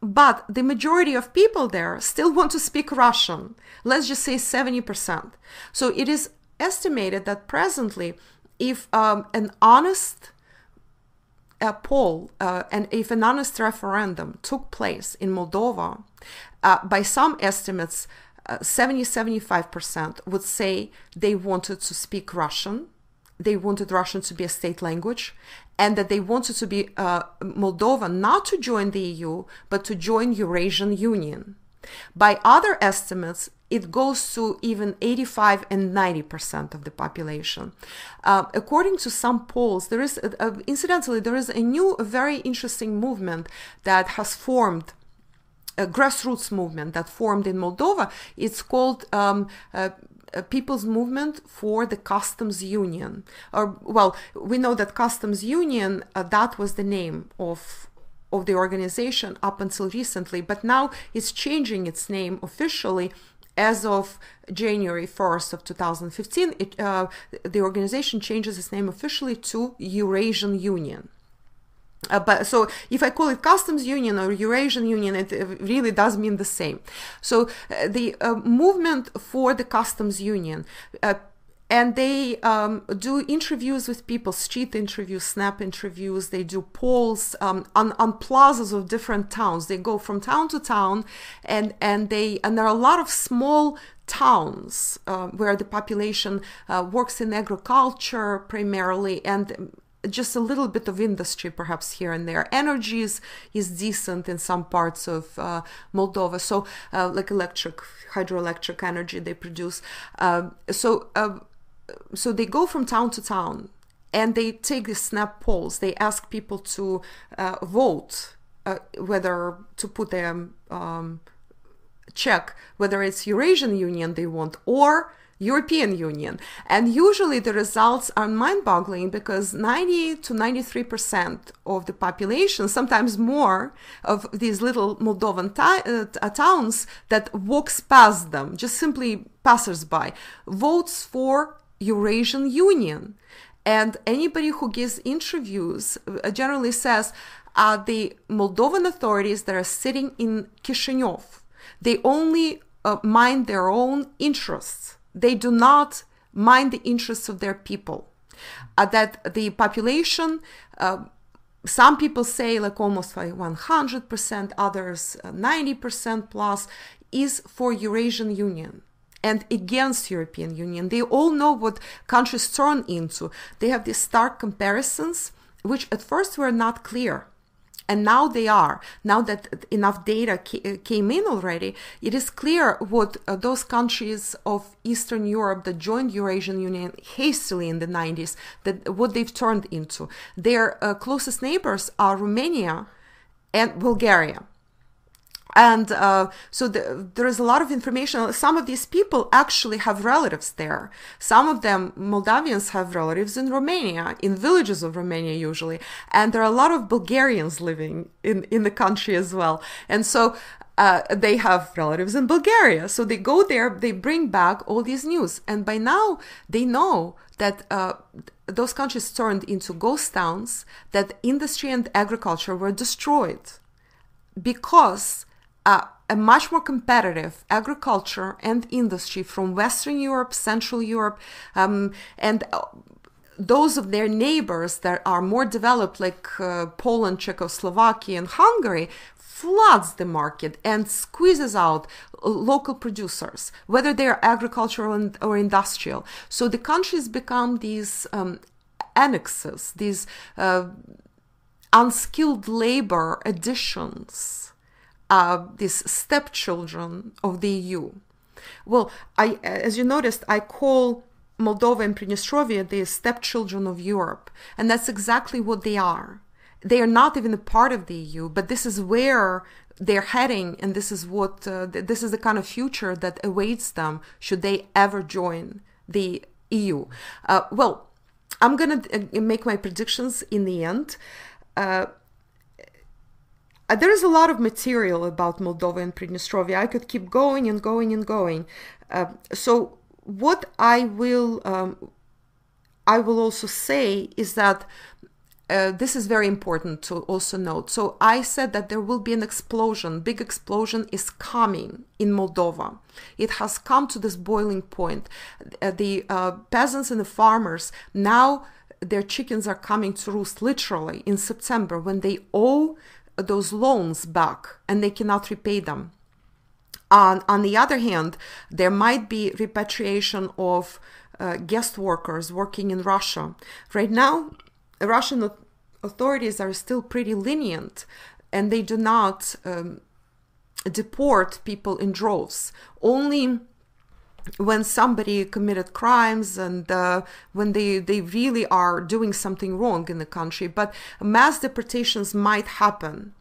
But the majority of people there still want to speak Russian. Let's just say 70%. So it is estimated that presently, if an honest poll and if an honest referendum took place in Moldova, by some estimates, 70-75% would say they wanted to speak Russian. They wanted Russian to be a state language, and that they wanted to be Moldova not to join the EU, but to join Eurasian Union. By other estimates, it goes to even 85 and 90% of the population. According to some polls, there is, incidentally, there is a very interesting movement that has formed, a grassroots movement that formed in Moldova. It's called People's Movement for the Customs Union. Or, well, we know that Customs Union, that was the name of the organization up until recently, but now it's changing its name officially. As of January 1st of 2015, the organization changes its name officially to Eurasian Union. But so if I call it Customs Union or Eurasian Union, it really does mean the same. So the movement for the Customs Union, and they do interviews with people, street interviews, snap interviews. They do polls on plazas of different towns. They go from town to town, and there are a lot of small towns where the population works in agriculture primarily, and just a little bit of industry perhaps here and there. Energy is decent in some parts of Moldova, so like hydroelectric energy they produce. So they go from town to town, and they take the snap polls. They ask people to vote, whether to put a check whether it's Eurasian Union they want or European Union. And usually the results are mind-boggling, because 90 to 93% of the population, sometimes more, of these little Moldovan towns that walks past them, just simply passers-by, votes for Eurasian Union. And anybody who gives interviews generally says the Moldovan authorities that are sitting in Kishinev, they only mind their own interests. They do not mind the interests of their people. That the population, some people say like almost like 100%, others 90% plus, is for Eurasian Union and against European Union. They all know what countries turn into. They have these stark comparisons, which at first were not clear. And now they are. Now that enough data came in already, it is clear what those countries of Eastern Europe that joined Eurasian Union hastily in the 90s, that what they've turned into. Their closest neighbors are Romania and Bulgaria. And so there is a lot of information. Some of these people actually have relatives there. Some of them, Moldavians, have relatives in Romania, in villages of Romania usually. And there are a lot of Bulgarians living in the country as well. And so they have relatives in Bulgaria. So they go there, they bring back all these news. And by now, they know that those countries turned into ghost towns, that industry and agriculture were destroyed because a much more competitive agriculture and industry from Western Europe, Central Europe, and those of their neighbors that are more developed, like Poland, Czechoslovakia, and Hungary, floods the market and squeezes out local producers, whether they are agricultural or industrial. So the countries become these annexes, these unskilled labor additions, these stepchildren of the EU. Well, as you noticed, I call Moldova and Pridnestrovie the stepchildren of Europe, and that's exactly what they are. They are not even a part of the EU, but this is where they're heading, and this is what this is the kind of future that awaits them should they ever join the EU. Well, I'm gonna make my predictions in the end. There is a lot of material about Moldova and Pridnestrovia. I could keep going and going and going. So what I will also say is that this is very important to also note. So I said that there will be an explosion. Big explosion is coming in Moldova. It has come to this boiling point. The peasants and the farmers, now their chickens are coming to roost literally in September when they owe those loans back and they cannot repay them. On the other hand, there might be repatriation of guest workers working in Russia. Right now, Russian authorities are still pretty lenient, and they do not deport people in droves. Only when somebody committed crimes and when they really are doing something wrong in the country. But mass deportations might happen.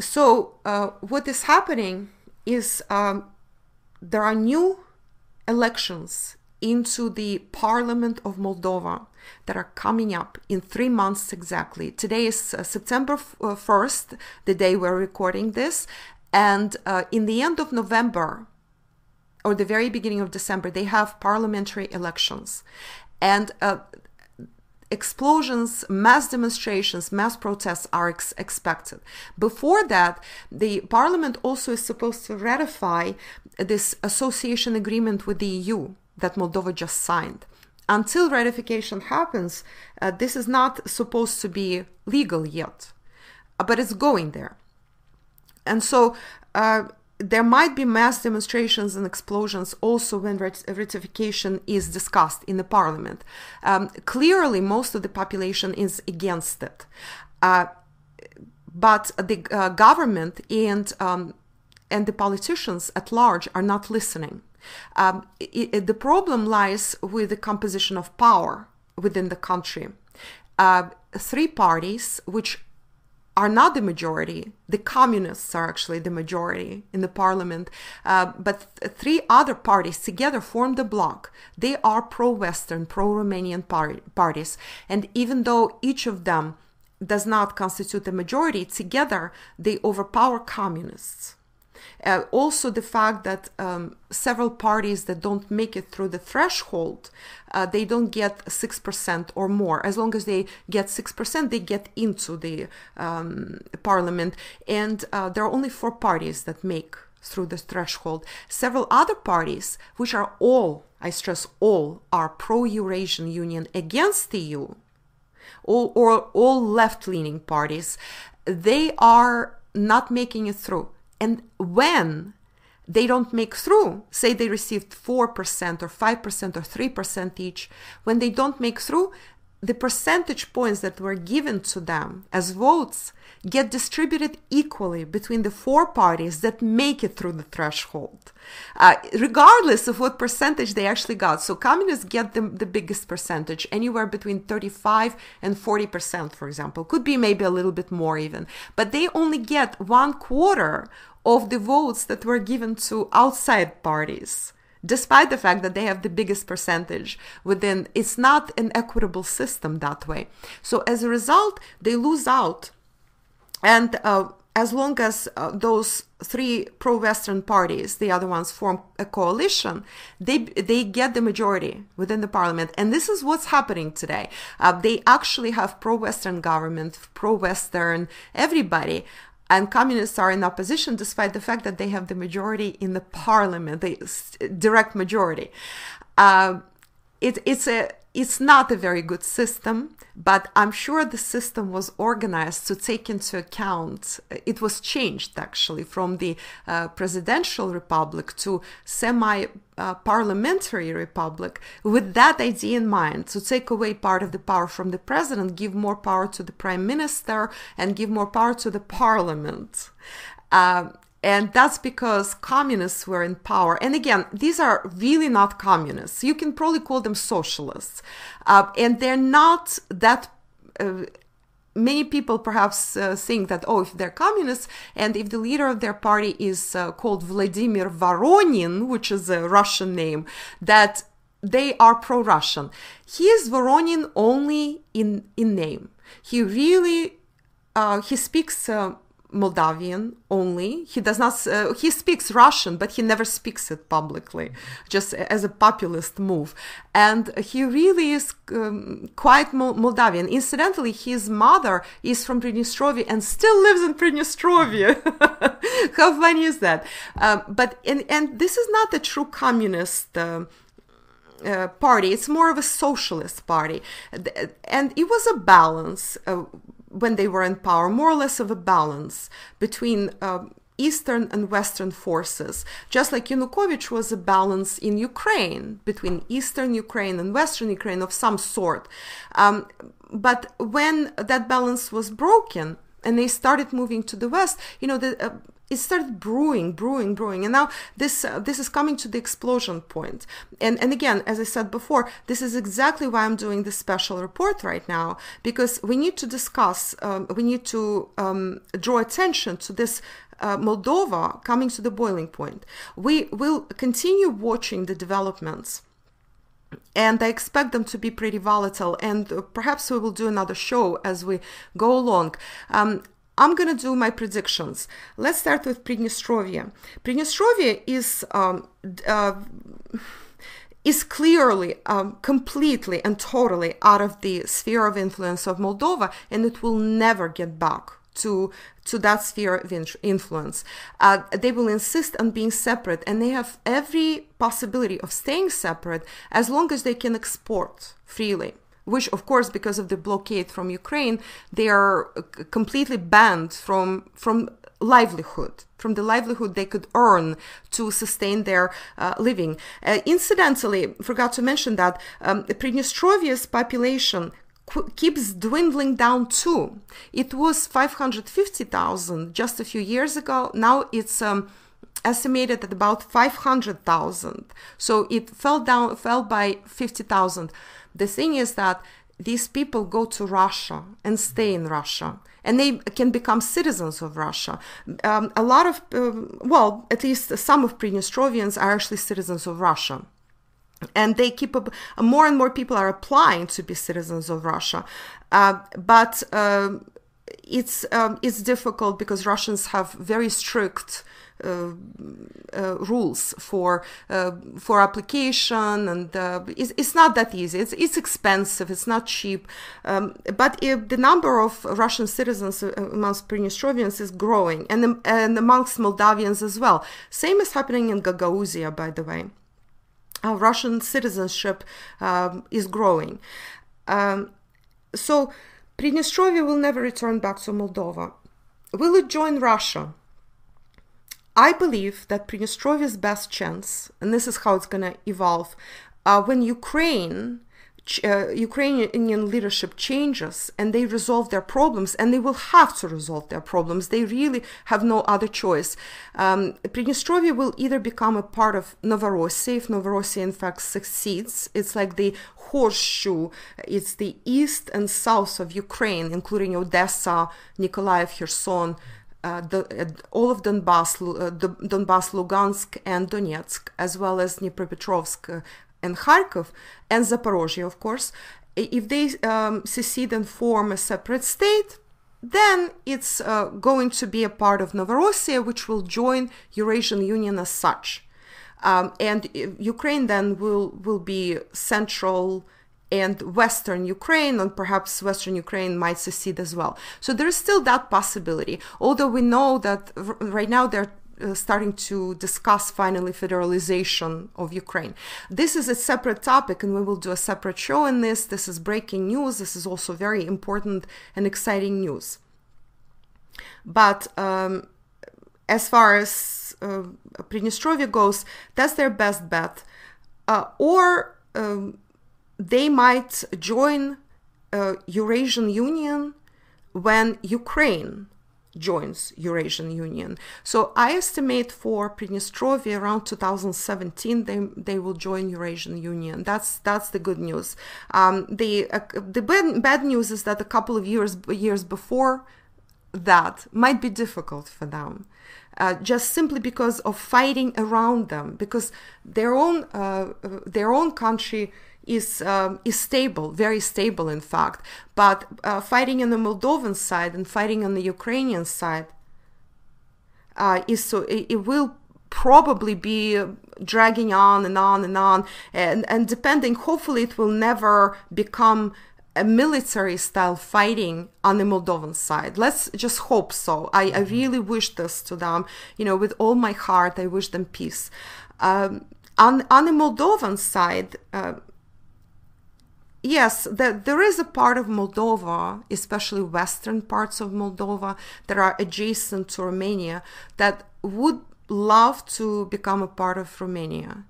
So what is happening is there are new elections into the Parliament of Moldova that are coming up in 3 months exactly. Today is September 1st, the day we're recording this. And in the end of November or the very beginning of December, they have parliamentary elections. And explosions, mass demonstrations, mass protests are expected. Before that, the parliament also is supposed to ratify this association agreement with the EU that Moldova just signed. Until ratification happens, this is not supposed to be legal yet, but it's going there. And so there might be mass demonstrations and explosions also when ratification is discussed in the parliament. Clearly, most of the population is against it. But the government and the politicians at large are not listening. The problem lies with the composition of power within the country. 3 parties, which are not the majority, the communists are actually the majority in the parliament, but 3 other parties together form the bloc. They are pro-Western, pro-Romanian parties, and even though each of them does not constitute the majority, together they overpower communists. Also the fact that several parties that don't make it through the threshold, they don't get 6% or more. As long as they get 6%, they get into the parliament. And there are only 4 parties that make through the threshold. Several other parties, which are all, I stress all, are pro-Eurasian Union against the EU, all left-leaning parties, they are not making it through. And when they don't make through, say they received 4% or 5% or 3% each, when they don't make through, the percentage points that were given to them as votes get distributed equally between the 4 parties that make it through the threshold, regardless of what percentage they actually got. So communists get the biggest percentage, anywhere between 35 and 40%, for example. Could be maybe a little bit more even. But they only get 1/4 of the votes that were given to outside parties, despite the fact that they have the biggest percentage within. It's not an equitable system that way. So as a result, they lose out. And as long as those 3 pro-Western parties, the other ones, form a coalition, they get the majority within the parliament. And this is what's happening today. They actually have pro-Western government, pro-Western everybody. And communists are in opposition despite the fact that they have the majority in the parliament, the direct majority. It's not a very good system, but I'm sure the system was organized to take into account, it was changed actually from the presidential republic to semi-parliamentary republic with that idea in mind, to take away part of the power from the president, give more power to the prime minister, and give more power to the parliament. And that's because communists were in power. And again, these are really not communists. You can probably call them socialists. And they're not that... many people perhaps think that, oh, if they're communists and if the leader of their party is called Vladimir Voronin, which is a Russian name, that they are pro-Russian. He is Voronin only in name. He really... he speaks... Moldavian only. He does not, he speaks Russian, but he never speaks it publicly, just as a populist move. And he really is quite Moldavian. Incidentally, his mother is from Pridnestrovie and still lives in Pridnestrovie. How funny is that? And this is not a true communist party. It's more of a socialist party. And it was a balance when they were in power, more or less of a balance between Eastern and Western forces. Just like Yanukovych was a balance in Ukraine between Eastern Ukraine and Western Ukraine of some sort. But when that balance was broken and they started moving to the West, you know, it started brewing. And now this is coming to the explosion point. And again, as I said before, this is exactly why I'm doing this special report right now, because we need to discuss, we need to draw attention to this Moldova coming to the boiling point. We will continue watching the developments, and I expect them to be pretty volatile, and perhaps we will do another show as we go along. I'm going to do my predictions. Let's start with Pridnestrovia. Pridnestrovia is clearly, completely and totally out of the sphere of influence of Moldova, and it will never get back to that sphere of influence. They will insist on being separate, and they have every possibility of staying separate as long as they can export freely. Which, of course, because of the blockade from Ukraine, they are completely banned from livelihood, from the livelihood they could earn to sustain their living. Incidentally, forgot to mention that Pridnestrovia's population keeps dwindling down too. It was 550,000 just a few years ago. Now it's estimated at about 500,000. So it fell by 50,000. The thing is that these people go to Russia and stay in Russia, and they can become citizens of Russia. A lot of, well, at least some of Pridnestrovians are actually citizens of Russia. And they keep up, more and more people are applying to be citizens of Russia. But it's difficult because Russians have very strict rules for application, and it's not that easy. It's expensive. It's not cheap. But the number of Russian citizens amongst Pridnestrovians is growing, and amongst Moldavians as well. Same is happening in Gagauzia, by the way. Russian citizenship is growing. So Pridnestrovia will never return back to Moldova. Will it join Russia? I believe that Pridnestrovia's best chance, and this is how it's going to evolve, when Ukrainian leadership changes and they resolve their problems, and they will have to resolve their problems. They really have no other choice. Pridnestrovia will either become a part of Novorossiya, if Novorossiya in fact succeeds. It's like the horseshoe. It's the east and south of Ukraine, including Odessa, Nikolaev, Kherson, all of Donbass, Lugansk, and Donetsk, as well as Dnipropetrovsk and Kharkov, and Zaporozhye, of course. If they secede and form a separate state, then it's going to be a part of Novorossiya, which will join Eurasian Union as such. And Ukraine then will be central and Western Ukraine, and perhaps Western Ukraine might secede as well. So there is still that possibility, although we know that right now they're starting to discuss finally federalization of Ukraine. This is a separate topic, and we will do a separate show on this. This is breaking news. This is also very important and exciting news. But as far as Pridnestrovia goes, that's their best bet. Or they might join Eurasian Union when Ukraine joins Eurasian Union. So I estimate for Pridnestrovia around 2017 they will join Eurasian Union. That's the good news. The bad news is that a couple of years before that might be difficult for them. Just simply because of fighting around them, because their own country is stable, very stable in fact, but fighting on the Moldovan side and fighting on the Ukrainian side it will probably be dragging on and on and on, and depending, hopefully it will never become a military style fighting on the Moldovan side. Let's just hope so. I really wish this to them, with all my heart. I wish them peace. On the Moldovan side, yes, there is a part of Moldova, especially western parts of Moldova, that are adjacent to Romania, that would love to become a part of Romania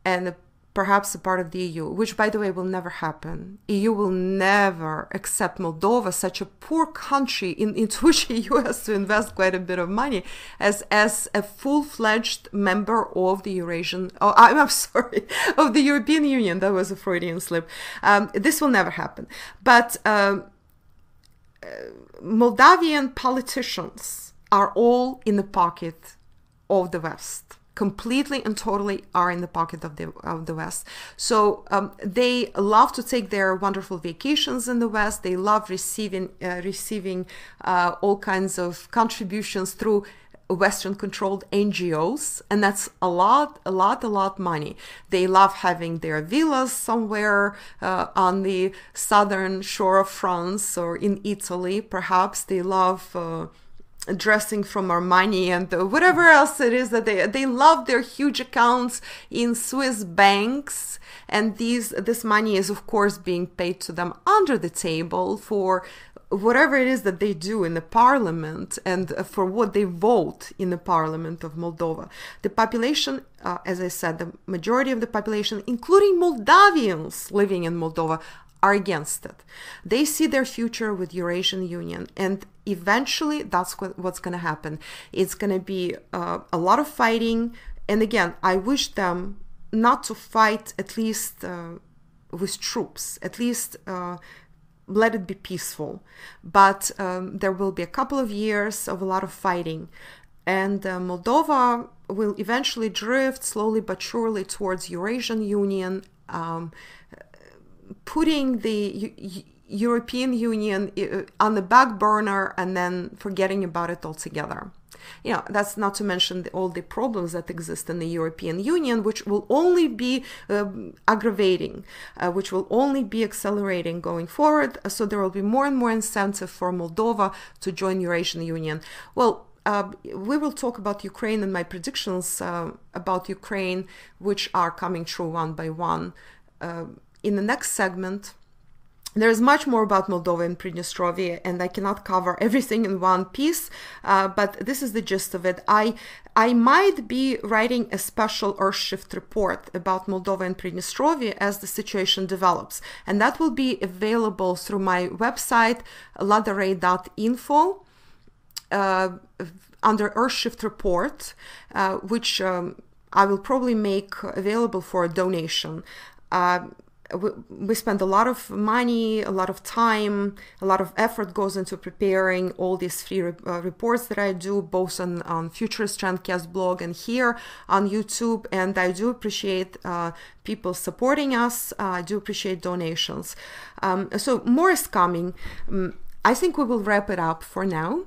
and perhaps a part of the EU, which, by the way, will never happen. EU will never accept Moldova, such a poor country into which EU has to invest quite a bit of money, as a full-fledged member of the Eurasian, of the European Union. That was a Freudian slip. This will never happen. But Moldavian politicians are all in the pocket of the West. Completely and totally are in the pocket of the West. So they love to take their wonderful vacations in the West. They love receiving all kinds of contributions through Western-controlled NGOs, and that's a lot money. They love having their villas somewhere on the southern shore of France or in Italy, perhaps. They love dressing from Armani and whatever else it is that they love their huge accounts in Swiss banks, and this money is of course being paid to them under the table for whatever it is that they do in the parliament and for what they vote in the parliament of Moldova. The population, as I said, the majority of the population, including Moldavians living in Moldova, are against it. They see their future with Eurasian Union, and eventually that's what's going to happen. It's going to be a lot of fighting, and again, I wish them not to fight, at least with troops, at least let it be peaceful. But there will be a couple of years of a lot of fighting, and Moldova will eventually drift slowly but surely towards Eurasian Union, putting the European Union on the back burner and then forgetting about it altogether. That's not to mention all the problems that exist in the European Union, which will only be aggravating, which will only be accelerating going forward. So there will be more and more incentive for Moldova to join Eurasian Union. Well, we will talk about Ukraine and my predictions about Ukraine, which are coming true one by one. In the next segment, there's much more about Moldova and Pridnestrovie, and I cannot cover everything in one piece, but this is the gist of it. I might be writing a special Earth-shift report about Moldova and Pridnestrovie as the situation develops, and that will be available through my website, LadaRay.info, under Earth-shift report, which I will probably make available for a donation. We spend a lot of money, a lot of time, a lot of effort goes into preparing all these free reports that I do, both on Futurist Trendcast blog and here on YouTube. And I do appreciate people supporting us. I do appreciate donations. So more is coming. I think we will wrap it up for now.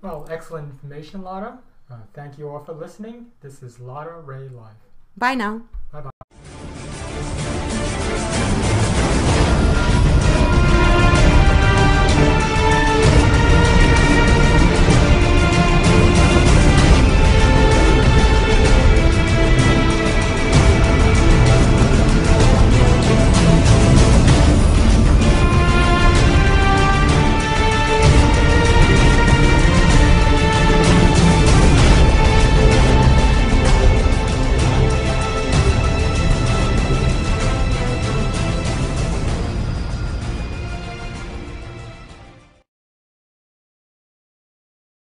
Well, excellent information, Lada. Thank you all for listening. This is Lada Ray Live. Bye now. Bye-bye.